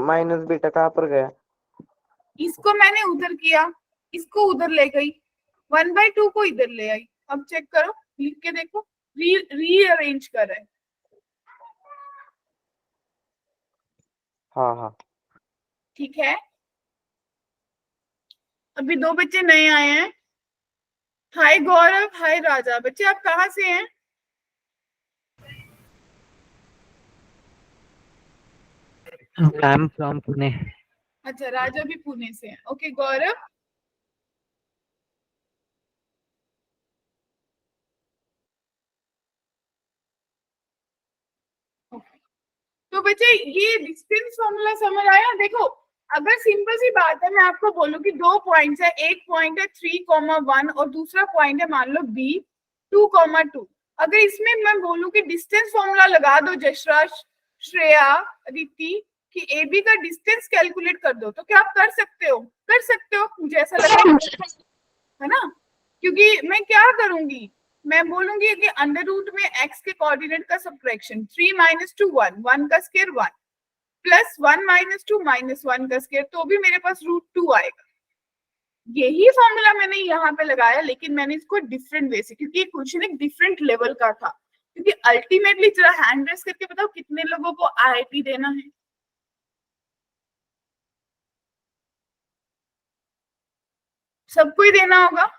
minus beta कहाँ पर गया? इसको मैंने उधर किया, इसको उधर ले गई, 1/2 को इधर ले आई। अब चेक करो, लिख के देखो, रीअरेंज कर रहा है। हाँ हाँ ठीक है, अभी 2 बच्चे नए आए हैं। हाय गौरव, हाय राजा। बच्चे आप कहाँ से हैं? Ma'am from Pune. अच्छा, राजा भी पुणे से है। ओके गौरव, तो बच्चे ये डिस्टेंस फॉर्मूला समझ आया? देखो अगर सिंपल सी बात है, मैं आपको बोलूं कि 2 पॉइंट्स है, एक पॉइंट है 3,1 और दूसरा पॉइंट है मान लो B 2,2। अगर इसमें मैं बोलूं कि डिस्टेंस फॉर्मूला लगा दो जशराज, श्रेया, अदिति, कि AB का डिस्टेंस कैलकुलेट कर दो, तो क्या आप कर सकते हो? कर सकते हो, मुझे ऐसा लगता है ना। क्योंकि मैं क्या करूंगी, मैं बोलूंगी कि अंडर रूट में x के कोऑर्डिनेट का सब्ट्रैक्शन 3 - 2 1, 1 का स्क्वायर 1 प्लस 1 - 2 -1 का स्क्वायर, तो भी मेरे पास √2 आएगा। यही फॉर्मूला मैंने यहाँ पे लगाया, लेकिन मैंने इसको डिफरेंट वे से, क्योंकि क्वेश्चन एक डिफरेंट लेवल का था। क्योंकि अल्टीमेटली जरा हैंड रेस करके बताओ कितने लोगों को IIT देना है? सबको ही देना होगा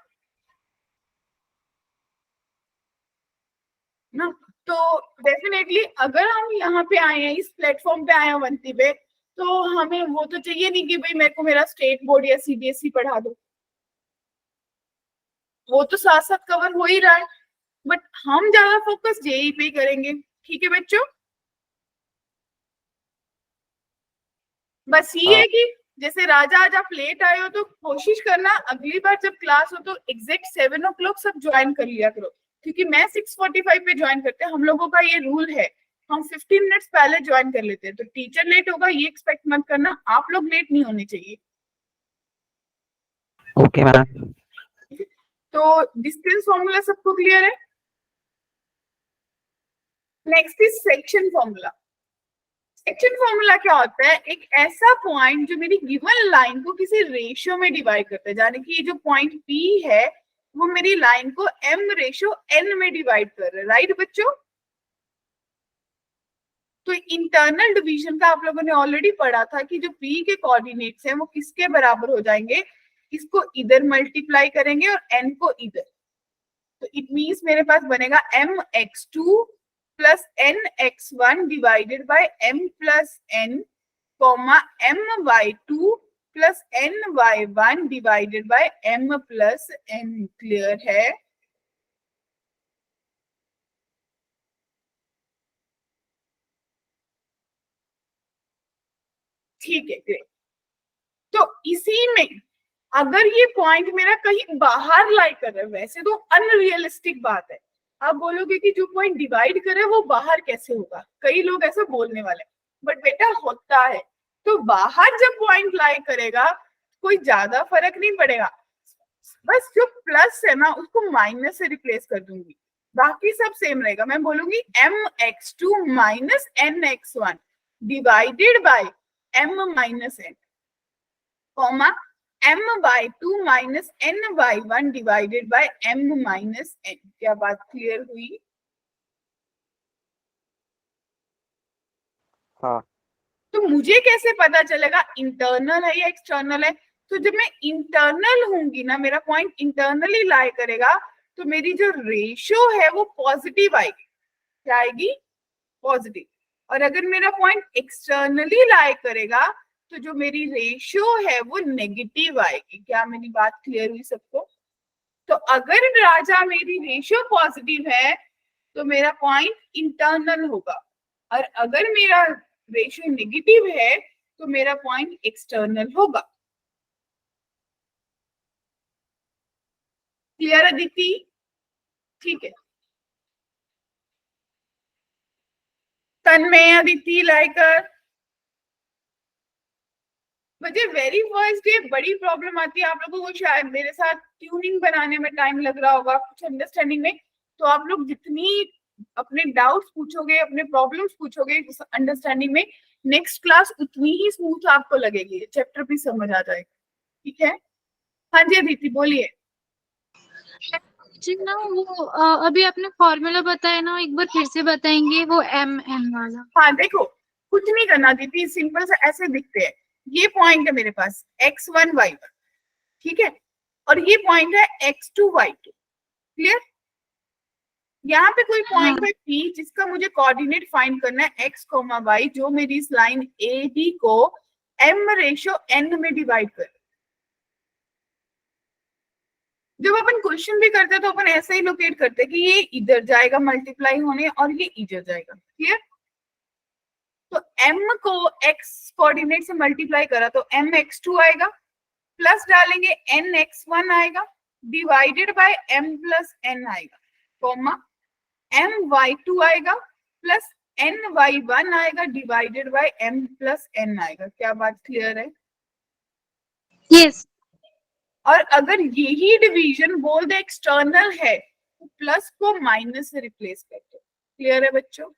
ना। तो डेफिनेटली अगर हम यहाँ पे आए हैं, इस प्लेटफॉर्म पे आए हैं अवंती पे, तो हमें वो तो चाहिए नहीं कि भाई मेरे को मेरा स्टेट बोर्ड या CBSE पढ़ा दो, वो तो साथ साथ कवर हो ही रहा है, बट हम ज्यादा फोकस JEE पे ही करेंगे। ठीक है बच्चों, बस ये है कि जैसे राजा आज आप लेट आए हो तो कोशिश करना अगली बार जब क्लास हो तो एग्जैक्ट 7 o'clock सब ज्वाइन कर लिया करो, क्योंकि मैं 6:45 पे ज्वाइन करते हैं, हम लोगों का ये रूल है, हम 15 मिनट्स पहले ज्वाइन कर लेते हैं। तो टीचर लेट होगा ये एक्सपेक्ट मत करना, आप लोग लेट नहीं होने चाहिए। Okay ma'am. तो डिस्टेंस फॉर्मूला सबको क्लियर है? Next is section formula. Section formula क्या होता है? एक ऐसा पॉइंट जो मेरी गिवन लाइन को किसी रेशियो में डिवाइड करता है, यानी कि ये जो पॉइंट P है वो मेरी लाइन को m/n में डिवाइड कर रहा है, राइट बच्चों? तो इंटरनल डिवीजन का आप लोगों ने ऑलरेडी पढ़ा था कि जो P के कोऑर्डिनेट्स हैं वो किसके बराबर हो जाएंगे, इसको इधर मल्टीप्लाई करेंगे और n को इधर। तो इट मींस मेरे पास बनेगा mx2 plus nx1 divided by m plus n comma my2 plus ny1 divided by m plus n। Clear है? ठीक है, ग्रेट। तो इसी में अगर ये पॉइंट मेरा कहीं बाहर लाई कर रहा है, वैसे तो अनरियलिस्टिक बात है, आप बोलोगे कि जो पॉइंट डिवाइड करे वो बाहर कैसे होगा, कई लोग ऐसा बोलने वाले, बट बेटा होता है। तो बाहर जब पॉइंट लाई करेगा कोई ज्यादा फर्क नहीं पड़ेगा, बस जो प्लस है ना उसको माइनस से रिप्लेस कर दूंगी, बाकी सब सेम रहेगा। मैं बोलूंगी mx2 minus nx1 divided by m minus n comma my2 minus ny1 divided by m minus n। क्या बात क्लियर हुई? हाँ। तो मुझे कैसे पता चलेगा इंटरनल है या एक्सटर्नल है? तो जब मैं इंटरनल होंगी ना, मेरा पॉइंट इंटरनली लाई करेगा, तो मेरी जो रेशियो है वो पॉजिटिव आएगी। क्या आएगी? पॉजिटिव। और अगर मेरा पॉइंट एक्सटर्नली लाई करेगा तो जो मेरी रेशियो है वो नेगेटिव आएगी। क्या मेरी बात क्लियर हुई सबको? तो अगर राजा मेरी रेशियो पॉजिटिव है तो मेरा पॉइंट इंटरनल होगा, और अगर मेरा रेशियो नेगेटिव है तो मेरा पॉइंट एक्सटर्नल होगा। क्लियर अदिति? ठीक है। तन्मय, अदिति, लाइकर। मुझे वेरी फर्स्ट डे बड़ी प्रॉब्लम आती है, आप लोगों को शायद मेरे साथ ट्यूनिंग बनाने में टाइम लग रहा होगा, कुछ अंडरस्टैंडिंग में। तो आप लोग जितनी अपने डाउट्स पूछोगे, अपने प्रॉब्लम्स पूछोगे अंडरस्टैंडिंग में, नेक्स्ट क्लास उतनी ही स्मूथ आपको लगेगी, चैप्टर भी समझ आ जाएगा। ठीक है? हाँ जी अदिति बोलिए। जी ना वो अभी आपने फॉर्मूला बताया ना, एक बार फिर से बताएंगे वो mn वाला? हाँ देखो, कुछ नहीं करना दीदी, सिंपल से ऐसे दिखते हैं। ये पॉइंट है मेरे पास x1 y1, ठीक है, और ये पॉइंट है x2 y2। क्लियर? यहाँ पे कोई पॉइंट है P जिसका मुझे कोऑर्डिनेट फाइंड करना है x, y, जो मेरी इस लाइन AB को m/n में डिवाइड कर। जब अपन क्वेश्चन भी करते हैं तो अपन ऐसे ही लोकेट करते हैं कि ये इधर जाएगा मल्टीप्लाई होने और ये इधर जाएगा। क्लियर? तो m को x कोऑर्डिनेट से मल्टीप्लाई करा तो mx2 आएगा, प्लस डालेंगे nx1 आएगा, divided by m plus n आएगा, कॉमा my2 आएगा, प्लस ny1 आएगा, divided by m plus n आएगा। क्या बात क्लियर है? यस। और अगर यही डिवीजन बोल दे एक्सटर्नल है तो प्लस को माइनस से रिप्लेस करते। क्लियर है बच्चों?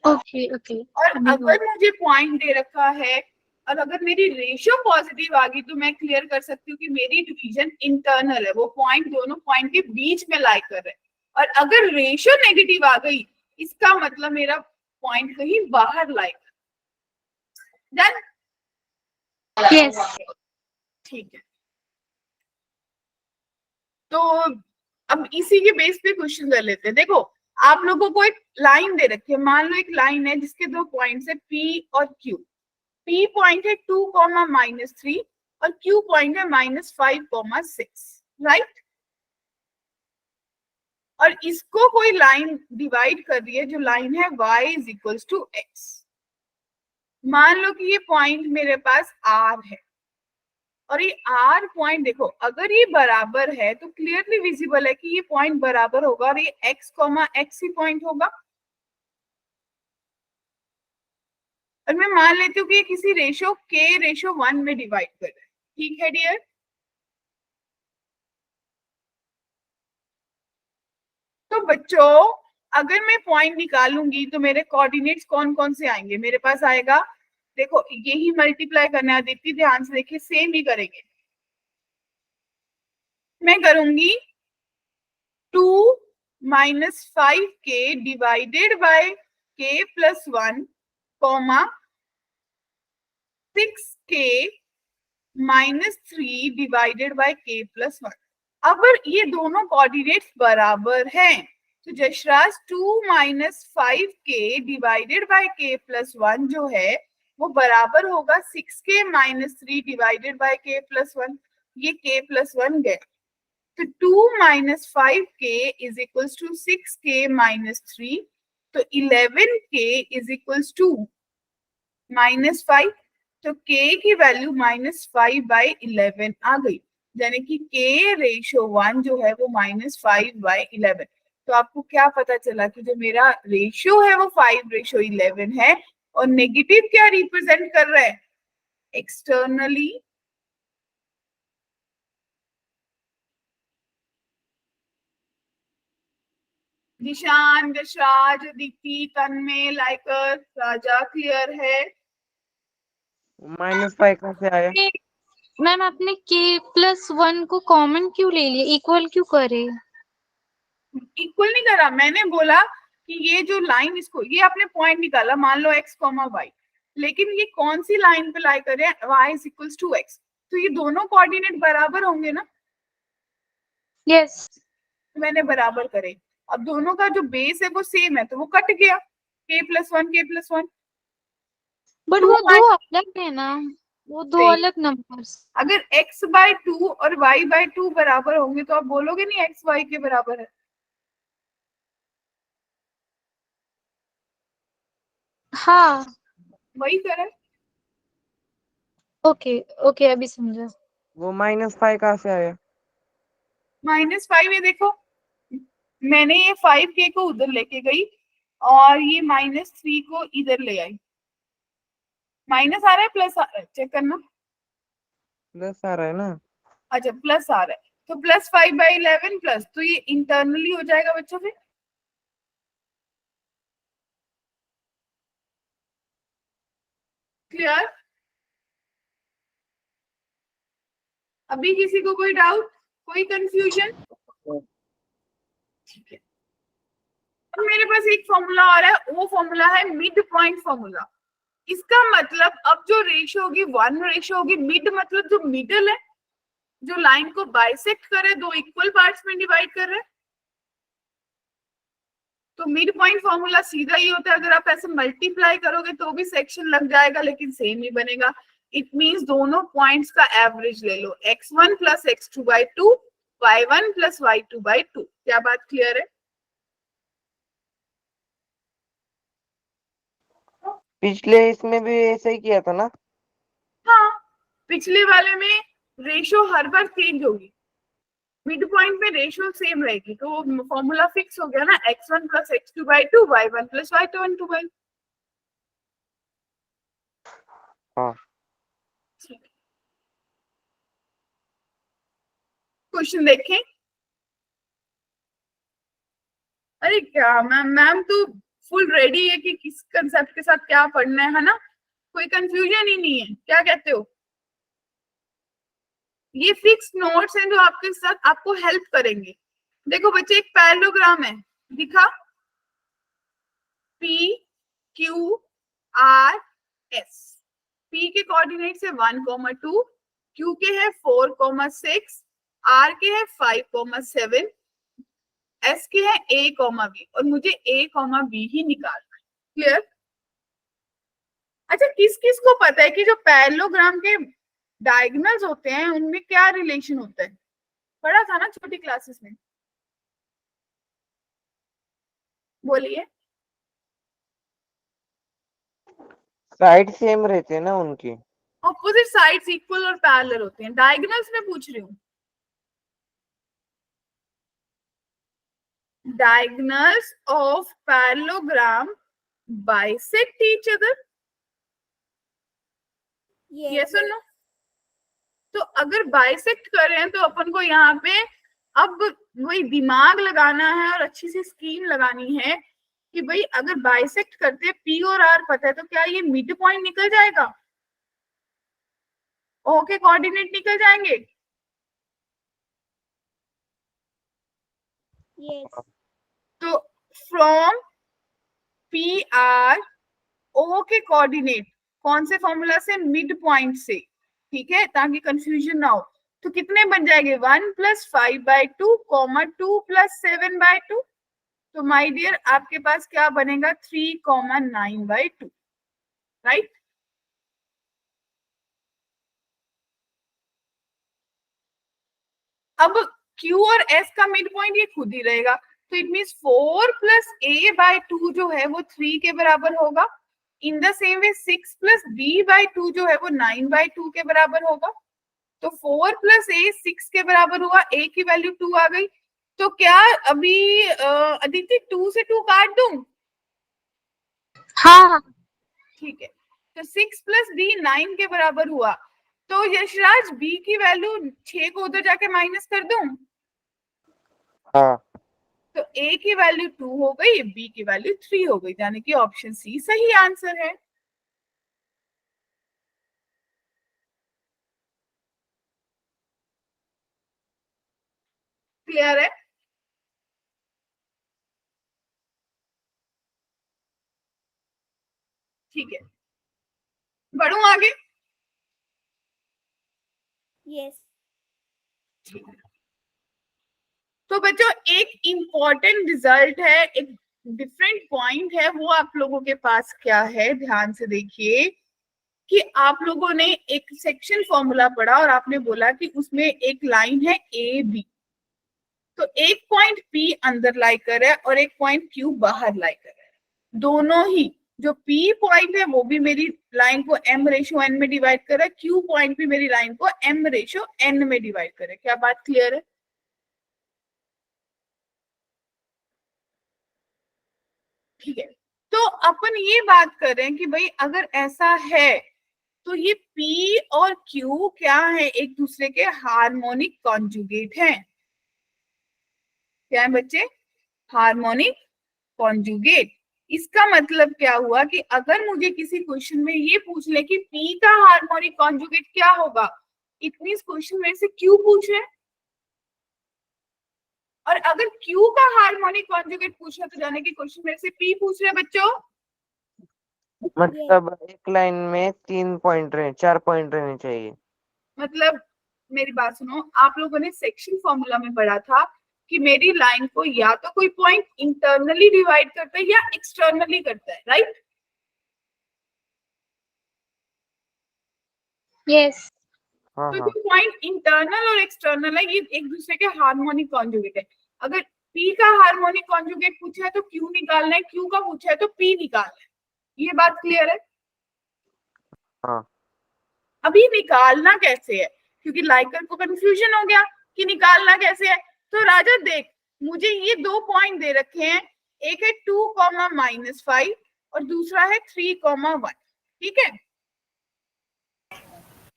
Okay okay. और अगर मुझे पॉइंट दे रखा है और अगर मेरी रेशियो पॉजिटिव आ गई तो मैं क्लियर कर सकती हूँ कि मेरी डिवीजन इंटरनल है, वो पॉइंट दोनों पॉइंट के बीच में लाई कर रहे हैं। और अगर रेशियो नेगेटिव आ गई इसका मतलब मेरा पॉइंट कहीं बाहर लाई कर। डन? यस। ठीक है। तो अब इसी के बेस पे क्वेश्चन कर लेते हैं। देखो आप लोगों को एक लाइन दे रखी है, मान लो एक लाइन है जिसके दो पॉइंट्स है P और Q। P पॉइंट है 2, -3 और Q पॉइंट है -5, 6, राइट? और इसको कोई लाइन डिवाइड कर रही है, जो लाइन है y = x। मान लो कि ये पॉइंट मेरे पास R है और ये R पॉइंट देखो, अगर ये बराबर है तो क्लियरली विजिबल है कि ये पॉइंट बराबर होगा और ये x, x ही पॉइंट होगा। और मैं मान लेती हूँ कि ये किसी रेशियो k/1 में डिवाइड कर रहा है। ठीक है डियर? तो बच्चों अगर मैं पॉइंट निकालूंगी तो मेरे कोऑर्डिनेट्स कौन कौन से आएंगे? मेरे पास आएगा, देखो यही मल्टीप्लाई करना है दीप्ति, ध्यान से देखिए, सेम ही करेंगे। मैं करूंगी 2 minus 5k divided by k plus 1 comma 6k minus 3 divided by k plus 1। अब ये दोनों कोऑर्डिनेट्स बराबर हैं तो जशराज 2 minus 5k divided by k plus 1 जो है वो बराबर होगा 6k minus 3 divided by k plus 1। ये k प्लस 1 गया तो 2 minus 5k is equals to 6k minus 3, तो 11k is equals to minus 5, तो k की वैल्यू -5/11 आ गई, यानी कि k रेशो 1 जो है वो -5/11। तो आपको क्या पता चला कि जो मेरा रेशियो है वो 5:11 है, और नेगेटिव क्या रिप्रेजेंट कर रहा है? एक्सटर्नली। निशान, यशराज, दीप्ति, तन्मय, लाइकर, राजा, क्लियर है? -5 कहाँ से आया? मैम आपने k+1 को कॉमन क्यों ले लिया, इक्वल क्यों करे? इक्वल नहीं करा, मैंने बोला कि ये जो लाइन, इसको ये आपने पॉइंट निकाला, मान लो x, y, लेकिन ये कौन सी लाइन पे लाई करे? y is equals to x, तो ये दोनों कोऑर्डिनेट बराबर होंगे ना? यस। मैंने बराबर करे, अब दोनों का जो बेस है वो सेम है तो वो कट गया, k plus 1 k plus 1। But वो दो अलग है ना, वो दो नहीं। अलग नंबर्स। अगर x/2 और y/2 बराबर होंगे तो आप बोलोगे नहीं x y के बराबर है? हाँ वही करें। ओके ओके, अभी समझा। वो -5 कहाँ से आया? -5 है, देखो मैंने ये 5k को उधर लेके गई और ये -3 को इधर ले आई। माइनस आ रहा है प्लस आ रहा है, चेक करना। प्लस आ रहा है ना? अच्छा प्लस आ रहा है, तो +5/11 प्लस, तो ये इंटरनली हो जाएगा बच्चों से। क्लियर? अभी किसी को कोई डाउट, कोई कंफ्यूजन? ठीक है, अब मेरे पास एक फॉर्मूला आ रहा है, वो फॉर्मूला है मिड पॉइंट फॉर्मूला। इसका मतलब अब जो रेशियो होगी 1 रेशियो होगी, मिड मतलब जो मिडल है, जो लाइन को बाइसेक्ट करे, दो इक्वल पार्ट्स में डिवाइड कर रहे हैं, तो मिड पॉइंट फॉर्मूला सीधा ही होता है। अगर आप ऐसे मल्टीप्लाई करोगे तो भी सेक्शन लग जाएगा लेकिन सेम ही बनेगा। इट मींस दोनों पॉइंट्स का एवरेज ले लो, x1 plus x2/2, y1 plus y2/2। क्या बात क्लियर है? पिछले इसमें भी ऐसा ही किया था ना? हाँ, पिछले वाले में रेशियो हर बार चेंज होगी, मिड पॉइंट में रेशियो सेम रहेगी, तो फॉर्मूला फिक्स हो गया ना, x1 plus x2/2, y1 plus y2/2। हाँ। क्वेश्चन देखें। अरे क्या मैम तो फुल रेडी है कि किस कंसेप्ट के साथ क्या पढ़ना है ना, कोई कंफ्यूजन ही नहीं है, क्या कहते हो? ये फिक्स नोट्स हैं जो आपके साथ आपको हेल्प करेंगे। देखो बच्चे, एक पैरेललोग्राम है, दिखा, P Q R S। P के कोऑर्डिनेट्स है 1,2, Q के है 4,6, R के है 5,7, S के है A, B, और मुझे A, B ही निकालना है। क्लियर? अच्छा, किस किस को पता है कि जो पैरेललोग्राम के डायगोनल्स होते हैं उनमें क्या रिलेशन होता है? पढ़ा था ना छोटी क्लासेस में, बोलिए। साइड सेम रहते हैं ना उनकी? ऑपोजिट साइड्स इक्वल और पैरेलल होते हैं, डायगोनल्स में पूछ रही हूँ। Diagonals of parallelogram bisect each other, Yes. Yes और नो? तो अगर बाइसेक्ट कर रहे हैं तो अपन को यहाँ पे अब वही दिमाग लगाना है और अच्छी सी स्कीम लगानी है कि भाई अगर बाइसेक्ट करते पी और आर पता है तो क्या ये मिड पॉइंट निकल जाएगा, ओ के कोऑर्डिनेट निकल जाएंगे। Yes. तो फ्रॉम पी आर ओ के कोऑर्डिनेट कौन से फॉर्मूला से, मिड पॉइंट से, ठीक है, ताकि कंफ्यूजन ना हो। तो कितने बन जाएंगे 1 + 5/2 2 + 7/2। तो माय डियर आपके पास क्या बनेगा 3 9/2, राइट। अब Q और S का मिड पॉइंट ये खुद ही रहेगा, तो इट मींस 4 + A/2 जो है वो 3 के बराबर होगा। In the same way 6 + B/2 जो है वो 9/2 के बराबर होगा। तो 4 + A 6 के बराबर हुआ, A की वैल्यू 2 आ गई। तो क्या अभी अदिति 2 से 2 काट दूं? हाँ ठीक है, तो 6 + B 9 के बराबर हुआ। तो यशराज B की वैल्यू 6 को उधर जाके माइनस कर दूं, हाँ तो A की वैल्यू 2 हो गई, B की वैल्यू 3 हो गई, यानी कि ऑप्शन सी सही आंसर है। क्लियर है? ठीक है, बढ़ूं आगे? Yes. तो बच्चों एक इम्पॉर्टेंट रिजल्ट है, एक डिफरेंट पॉइंट है, वो आप लोगों के पास क्या है, ध्यान से देखिए कि आप लोगों ने एक सेक्शन फॉर्मूला पढ़ा और आपने बोला कि उसमें एक लाइन है ए बी। तो एक पॉइंट P अंदर लाई कर है और एक पॉइंट Q बाहर लाई कर है। दोनों ही जो P पॉइंट है वो भी मेरी लाइन को M/N में डिवाइड कर रहा है, Q पॉइंट भी मेरी लाइन को M/N में डिवाइड कर रहा है। क्या बात क्लियर है? ठीक है, तो अपन ये बात कर रहे हैं कि भाई अगर ऐसा है तो ये P और Q क्या है, एक दूसरे के हार्मोनिक कॉन्जुगेट हैं। क्या है बच्चे? Harmonic conjugate. इसका मतलब क्या हुआ कि अगर मुझे किसी क्वेश्चन में ये पूछ ले कि P का हार्मोनिक कॉन्जुगेट क्या होगा, इतनी क्वेश्चन में से Q पूछ रहे, और अगर Q का हार्मोनिक कॉन्जुगेट पूछ रहे तो जाने की क्वेश्चन में से P पूछ रहे बच्चों। मतलब एक लाइन में 3 पॉइंट रहे, 4 पॉइंट रहने चाहिए। मतलब मेरी बात सुनो, आप लोगों ने सेक्शन फॉर्मूला में पढ़ा था कि मेरी लाइन को या तो कोई पॉइंट इंटरनली डिवाइड करता है या एक्सटर्नली करता है, राइट? यस हाँ तो हाँ जो पॉइंट इंटरनल और एक्सटर्नल है ये एक दूसरे के हार्मोनिक कॉन्जुगेट है। अगर P का हार्मोनिक कॉन्जुगेट पूछा है तो Q निकालना है, Q का पूछा है तो P निकालना है। ये बात क्लियर है? हाँ। अभी निकालना कैसे है, क्योंकि लाइकर को कंफ्यूजन हो गया कि निकालना कैसे है। तो राजा देख, मुझे ये 2 पॉइंट दे रखे हैं, एक है 2, -5 और दूसरा है 3, 1। ठीक है,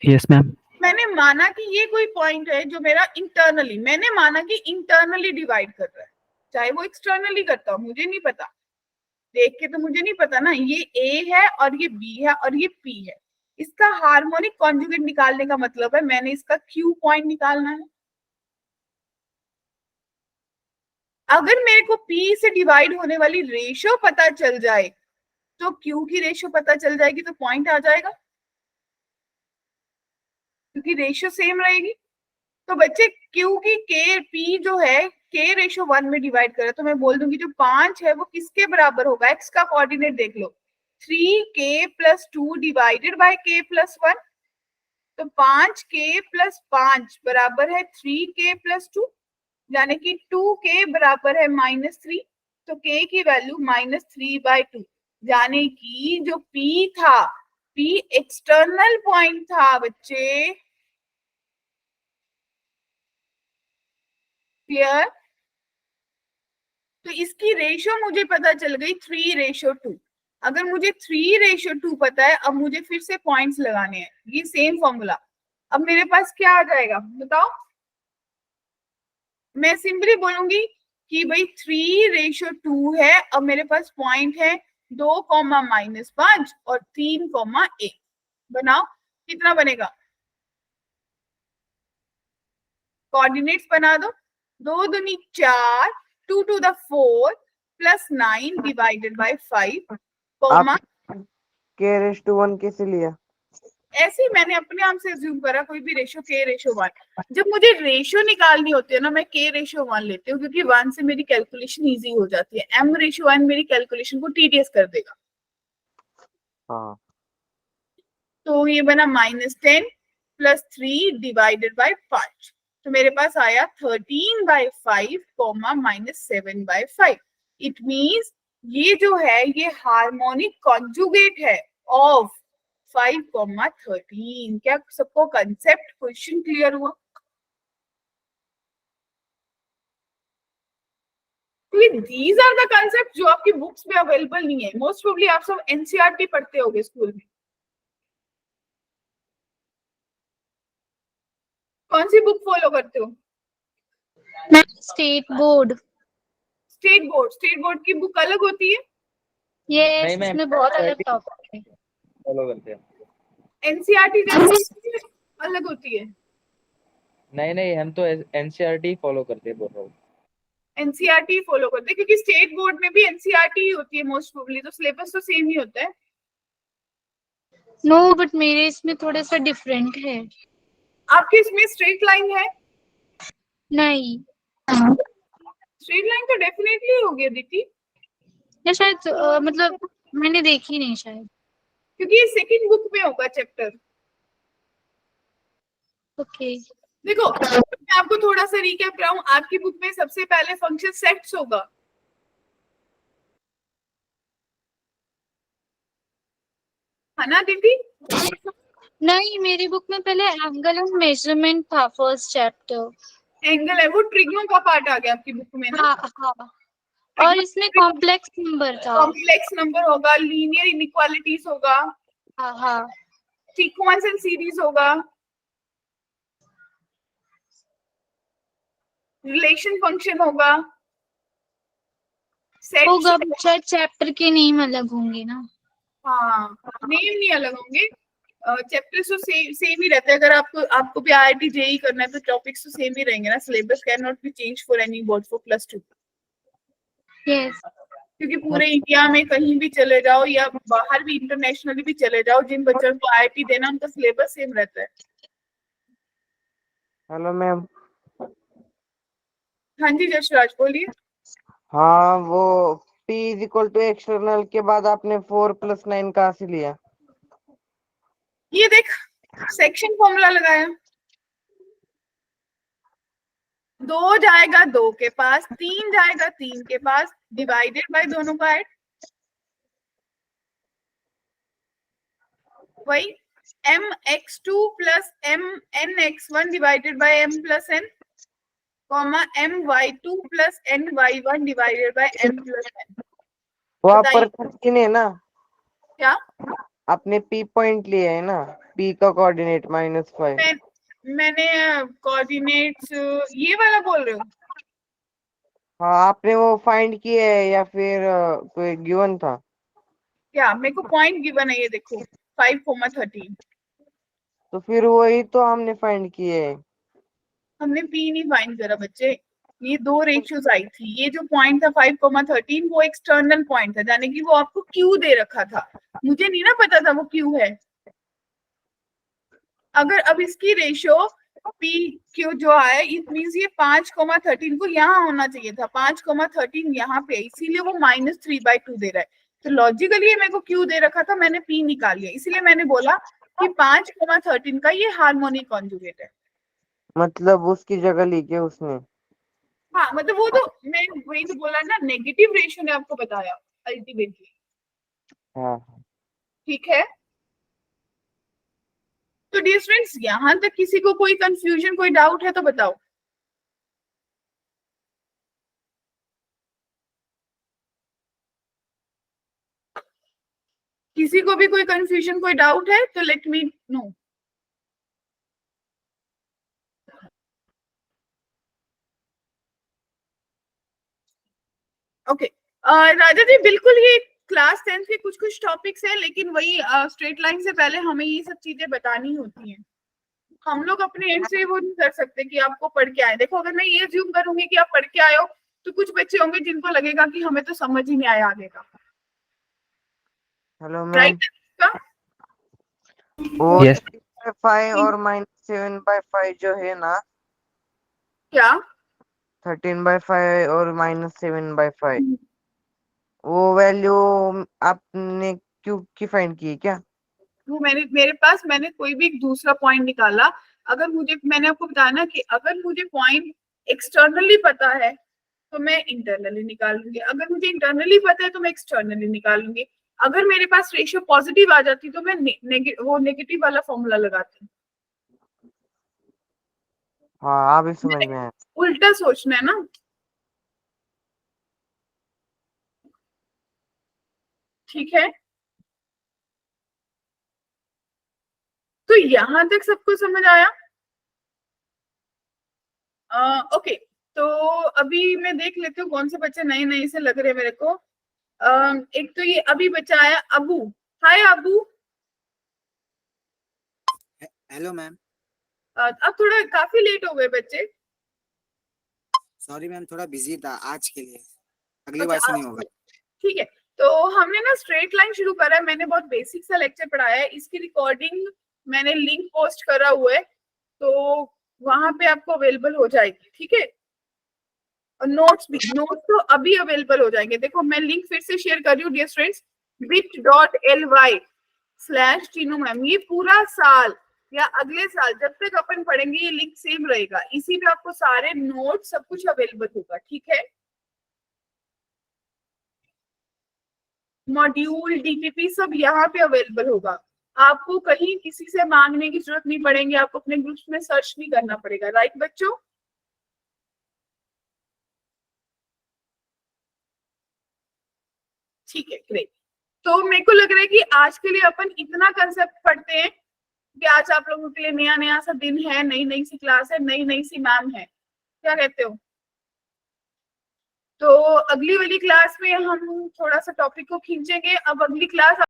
यस मैम। मैंने माना कि ये कोई पॉइंट है जो मेरा इंटरनली, मैंने माना कि इंटरनली डिवाइड कर रहा है, चाहे वो एक्सटर्नली करता हो मुझे नहीं पता, देख के तो मुझे नहीं पता ना। ये A है और ये B है और ये P है। इसका हार्मोनिक कॉन्जुगेट निकालने का मतलब है मैंने इसका Q पॉइंट निकालना है। अगर मेरे को P से डिवाइड होने वाली रेशियो पता चल जाए तो Q की रेशियो पता चल जाएगी, तो पॉइंट आ जाएगा क्योंकि रेशियो सेम रहेगी। तो बच्चे Q की P जो है K/1 में डिवाइड करे तो मैं बोल दूंगी जो 5 है वो किसके बराबर होगा, x का कोऑर्डिनेट देख लो, 3k + 2 डिवाइडेड बाय k + 1। तो 5k + 5 बराबर है 3k + 2, यानी कि 2k बराबर है -3। तो k की वैल्यू -3/2, यानी कि जो P था, P एक्सटर्नल पॉइंट था बच्चे। क्लियर? तो इसकी रेशियो मुझे पता चल गई 3/2। अगर मुझे 3/2 पता है, अब मुझे फिर से पॉइंट्स लगाने हैं, ये सेम फॉर्मूला। अब मेरे पास क्या आ जाएगा बताओ? मैं सिंपली बोलूंगी कि भाई 3:2 है। अब मेरे पास पॉइंट है 2,-5 और 3,1। बनाओ, कितना बनेगा? कोऑर्डिनेट्स बना दो। 2 दूनी 4, 2 to the 4 plus 9 divided by 5, comma k⁻1 कैसे लिया? ऐसे ही मैंने अपने आप से अज्यूम करा कोई भी रेशो k:1। जब मुझे रेशो निकालनी होती है ना, मैं k:1 लेती हूँ, क्योंकि 1 से मेरी कैलकुलेशन इजी हो जाती है। m:1 मेरी कैलकुलेशन को टीडीएस कर देगा। हाँ, तो ये बना -10 + 3 डिवाइडेड बाय 5। तो मेरे पास आया 13/5, -7/5। इट मीन्स ये जो है ये हार्मोनिक कॉन्जुगेट है ऑफ 5,13। क्या सबको कंसेप्ट क्वेश्चन क्लियर हुआ? दीज आर द कंसेप्ट जो आपकी बुक्स में अवेलेबल नहीं है। मोस्ट प्रोबेबली आप सब एनसीईआरटी पढ़ते होगे स्कूल में। कौन सी बुक फॉलो करते हो? मैं स्टेट बोर्ड। स्टेट बोर्ड की बुक अलग होती है। ये नहीं मैम, इसमें बहुत अलग टॉपिक है। फॉलो करते हैं। एनसीईआरटी जैसे अलग होती है। नहीं, हम तो एनसीईआरटी फॉलो करते हैं, बोल रहा हूँ। एनसीईआरटी फॉलो करते हैं क्योंकि स्टेट बोर्ड में भी एनसीईआरटी ही होती है मोस्ट प्रोबेबली, तो सिलेबस तो सेम ही होता है। नो, बट मेरे इसमें थोड़ा सा डिफरेंट है। आपके इसमें स्ट्रेट लाइन है? नहीं, स्ट्रेट लाइन तो डेफिनेटली होगी अदिति, या शायद मतलब मैंने देखी नहीं शायद। क्योंकि ये सेकंड बुक में होगा चैप्टर। ओके। देखो मैं आपको थोड़ा सा रिकैप कराऊं। आपकी बुक में सबसे पहले फंक्शन सेट्स होगा, है ना दीदी? नहीं, मेरी बुक में पहले एंगल एंड मेजरमेंट था फर्स्ट चैप्टर। एंगल है, वो ट्रिग्नो का पार्ट आ गया आपकी बुक में ना। हाँ हाँ, और इसमें कॉम्प्लेक्स नंबर था। कॉम्प्लेक्स नंबर होगा, लीनियर इनइक्वालिटीज होगा, हाँ हाँ, सीक्वेंस एंड सीरीज होगा, रिलेशन फंक्शन होगा, सेट। होगा, शायद चैप्टर के नेम अलग होंगे ना। हाँ, नेम नहीं अलग होंगे, चैप्टर्स तो सेम ही रहते हैं। अगर आपको भी आईआईटी जेई करना है तो टॉपिक्स तो सेम ही रहेंगे ना। Syllabus can not be change for any board for +2। Yes. क्योंकि पूरे इंडिया में कहीं भी चले जाओ या बाहर भी इंटरनेशनली भी चले जाओ, जिन बच्चों को आईआईटी देना उनका सिलेबस सेम रहता है। Hello ma'am. हाँ जी यशराज बोलिए। हाँ, वो P = एक्सटर्नल के बाद आपने 4 + 9 कहाँ से लिया? ये देख, सेक्शन फॉर्मूला लगाया। 2 जाएगा 2 के पास, 3 जाएगा 3 के पास, डिवाइडेड बाय दोनों का ऐड। वही mx2 + mnx1 divided by m + n, my2 + ny1 divided by m + n। वो आप बताइए पर है ना, क्या? आपने P पॉइंट लिया है ना, P का कोऑर्डिनेट -5। मैंने कोऑर्डिनेट्स ये वाला बोल रहे हो? हाँ, आपने वो फाइंड किया है या फिर कोई गिवन था? क्या मेरे को पॉइंट गिवन है, ये देखो 5,13। तो फिर वही तो हमने फाइंड किए है। हमने पी नहीं फाइंड करा बच्चे, ये 2 रेशियोज आई थी। ये जो पॉइंट था 5,13 वो एक्सटर्नल पॉइंट था, यानी कि वो आपको क्यू दे रखा था। मुझे नहीं ना पता था वो क्यू है। अगर अब इसकी रेशियो पी क्यू जो है, इट मींस ये 5,13 को यहाँ होना चाहिए था, 5,13 यहाँ पे, इसीलिए वो -3/2 दे रहा है। तो लॉजिकली मेरे को क्यू दे रखा था, मैंने पी निकाल लिया, इसलिए मैंने बोला कि 5,13 का ये हार्मोनिक कॉन्जुगेट है। मतलब उसकी जगह ली क्या उसने? हाँ मतलब वो तो मैं वही तो बोला ना, नेगेटिव रेशियो ने आपको बताया अल्टीमेटली। हाँ, ठीक है, तो डियर फ्रेंड्स यहाँ तक किसी को कोई कंफ्यूजन, कोई डाउट है तो बताओ। किसी को भी कोई कंफ्यूजन, कोई डाउट है तो लेट मी नो। ओके राजा जी, बिल्कुल ये क्लास 10 के कुछ कुछ टॉपिक्स है, लेकिन वही स्ट्रेट लाइन से पहले हमें ये सब चीजें बतानी होती हैं। हम लोग अपने एंड से वो नहीं कर सकते कि आपको पढ़ के आए। देखो, अगर मैं ये अज्यूम करूंगी कि आप पढ़ के आए हो, तो कुछ बच्चे होंगे जिनको लगेगा कि हमें तो समझ ही नहीं आया आगे का। Hello ma'am, right? वो Yes. 5 और -7/5 जो है ना, क्या 13/5 और -7/5, वो वैल्यू आपने क्यों की फाइंड की है क्या? वो मैंने कोई भी एक दूसरा पॉइंट निकाला। अगर मैंने आपको बताया ना कि अगर मुझे पॉइंट एक्सटर्नली पता है तो मैं इंटरनली निकाल लूंगी, अगर मुझे इंटरनली पता है तो मैं एक्सटर्नली निकाल लूंगी। अगर मेरे पास रेशियो पॉजिटिव आ जाती तो मैं वो नेगेटिव वाला फॉर्मूला लगाती। हाँ, अभी समझ में आया। उल्टा सोचना है ना। ठीक है, तो यहां तक सबको समझ आया? ओके, तो अभी मैं देख लेती हूँ कौन से बच्चे नए नए से लग रहे हैं मेरे को। एक तो ये अभी बच्चा आया, Abu. Hi Abu. Hello ma'am. अब थोड़ा काफी लेट हो गए बच्चे। सॉरी मैम, थोड़ा बिजी था आज के लिए, अगली अच्छा, बार से नहीं होगा। ठीक है। तो हमने ना स्ट्रेट लाइन शुरू करा है। मैंने बहुत बेसिक सा लेक्चर पढ़ाया है, इसकी रिकॉर्डिंग मैंने लिंक पोस्ट करा हुआ है, तो वहां पे आपको अवेलेबल हो जाएगी। ठीक है, और नोट्स तो अभी अवेलेबल हो जाएंगे। देखो, मैं लिंक फिर से शेयर कर रही हूँ डियर स्टूडेंट्स, bit.ly/टीनू मैम। ये पूरा साल या अगले साल जब तक अपन पढ़ेंगे ये लिंक सेम रहेगा, इसी पे आपको सारे नोट्स सब कुछ अवेलेबल होगा। ठीक है, मॉड्यूल डीपीपी सब यहाँ पे अवेलेबल होगा। आपको कहीं किसी से मांगने की जरूरत नहीं पड़ेगी, आपको अपने ग्रुप्स में सर्च नहीं करना पड़ेगा। राइट बच्चों? ठीक है, ग्रेट। तो मेरे को लग रहा है कि आज के लिए अपन इतना कंसेप्ट पढ़ते हैं कि आज आप लोगों के लिए नया नया सा दिन है, नई नई सी क्लास है, नई नई सी मैम है। क्या कहते हो? तो अगली वाली क्लास में हम थोड़ा सा टॉपिक को खींचेंगे। अब अगली क्लास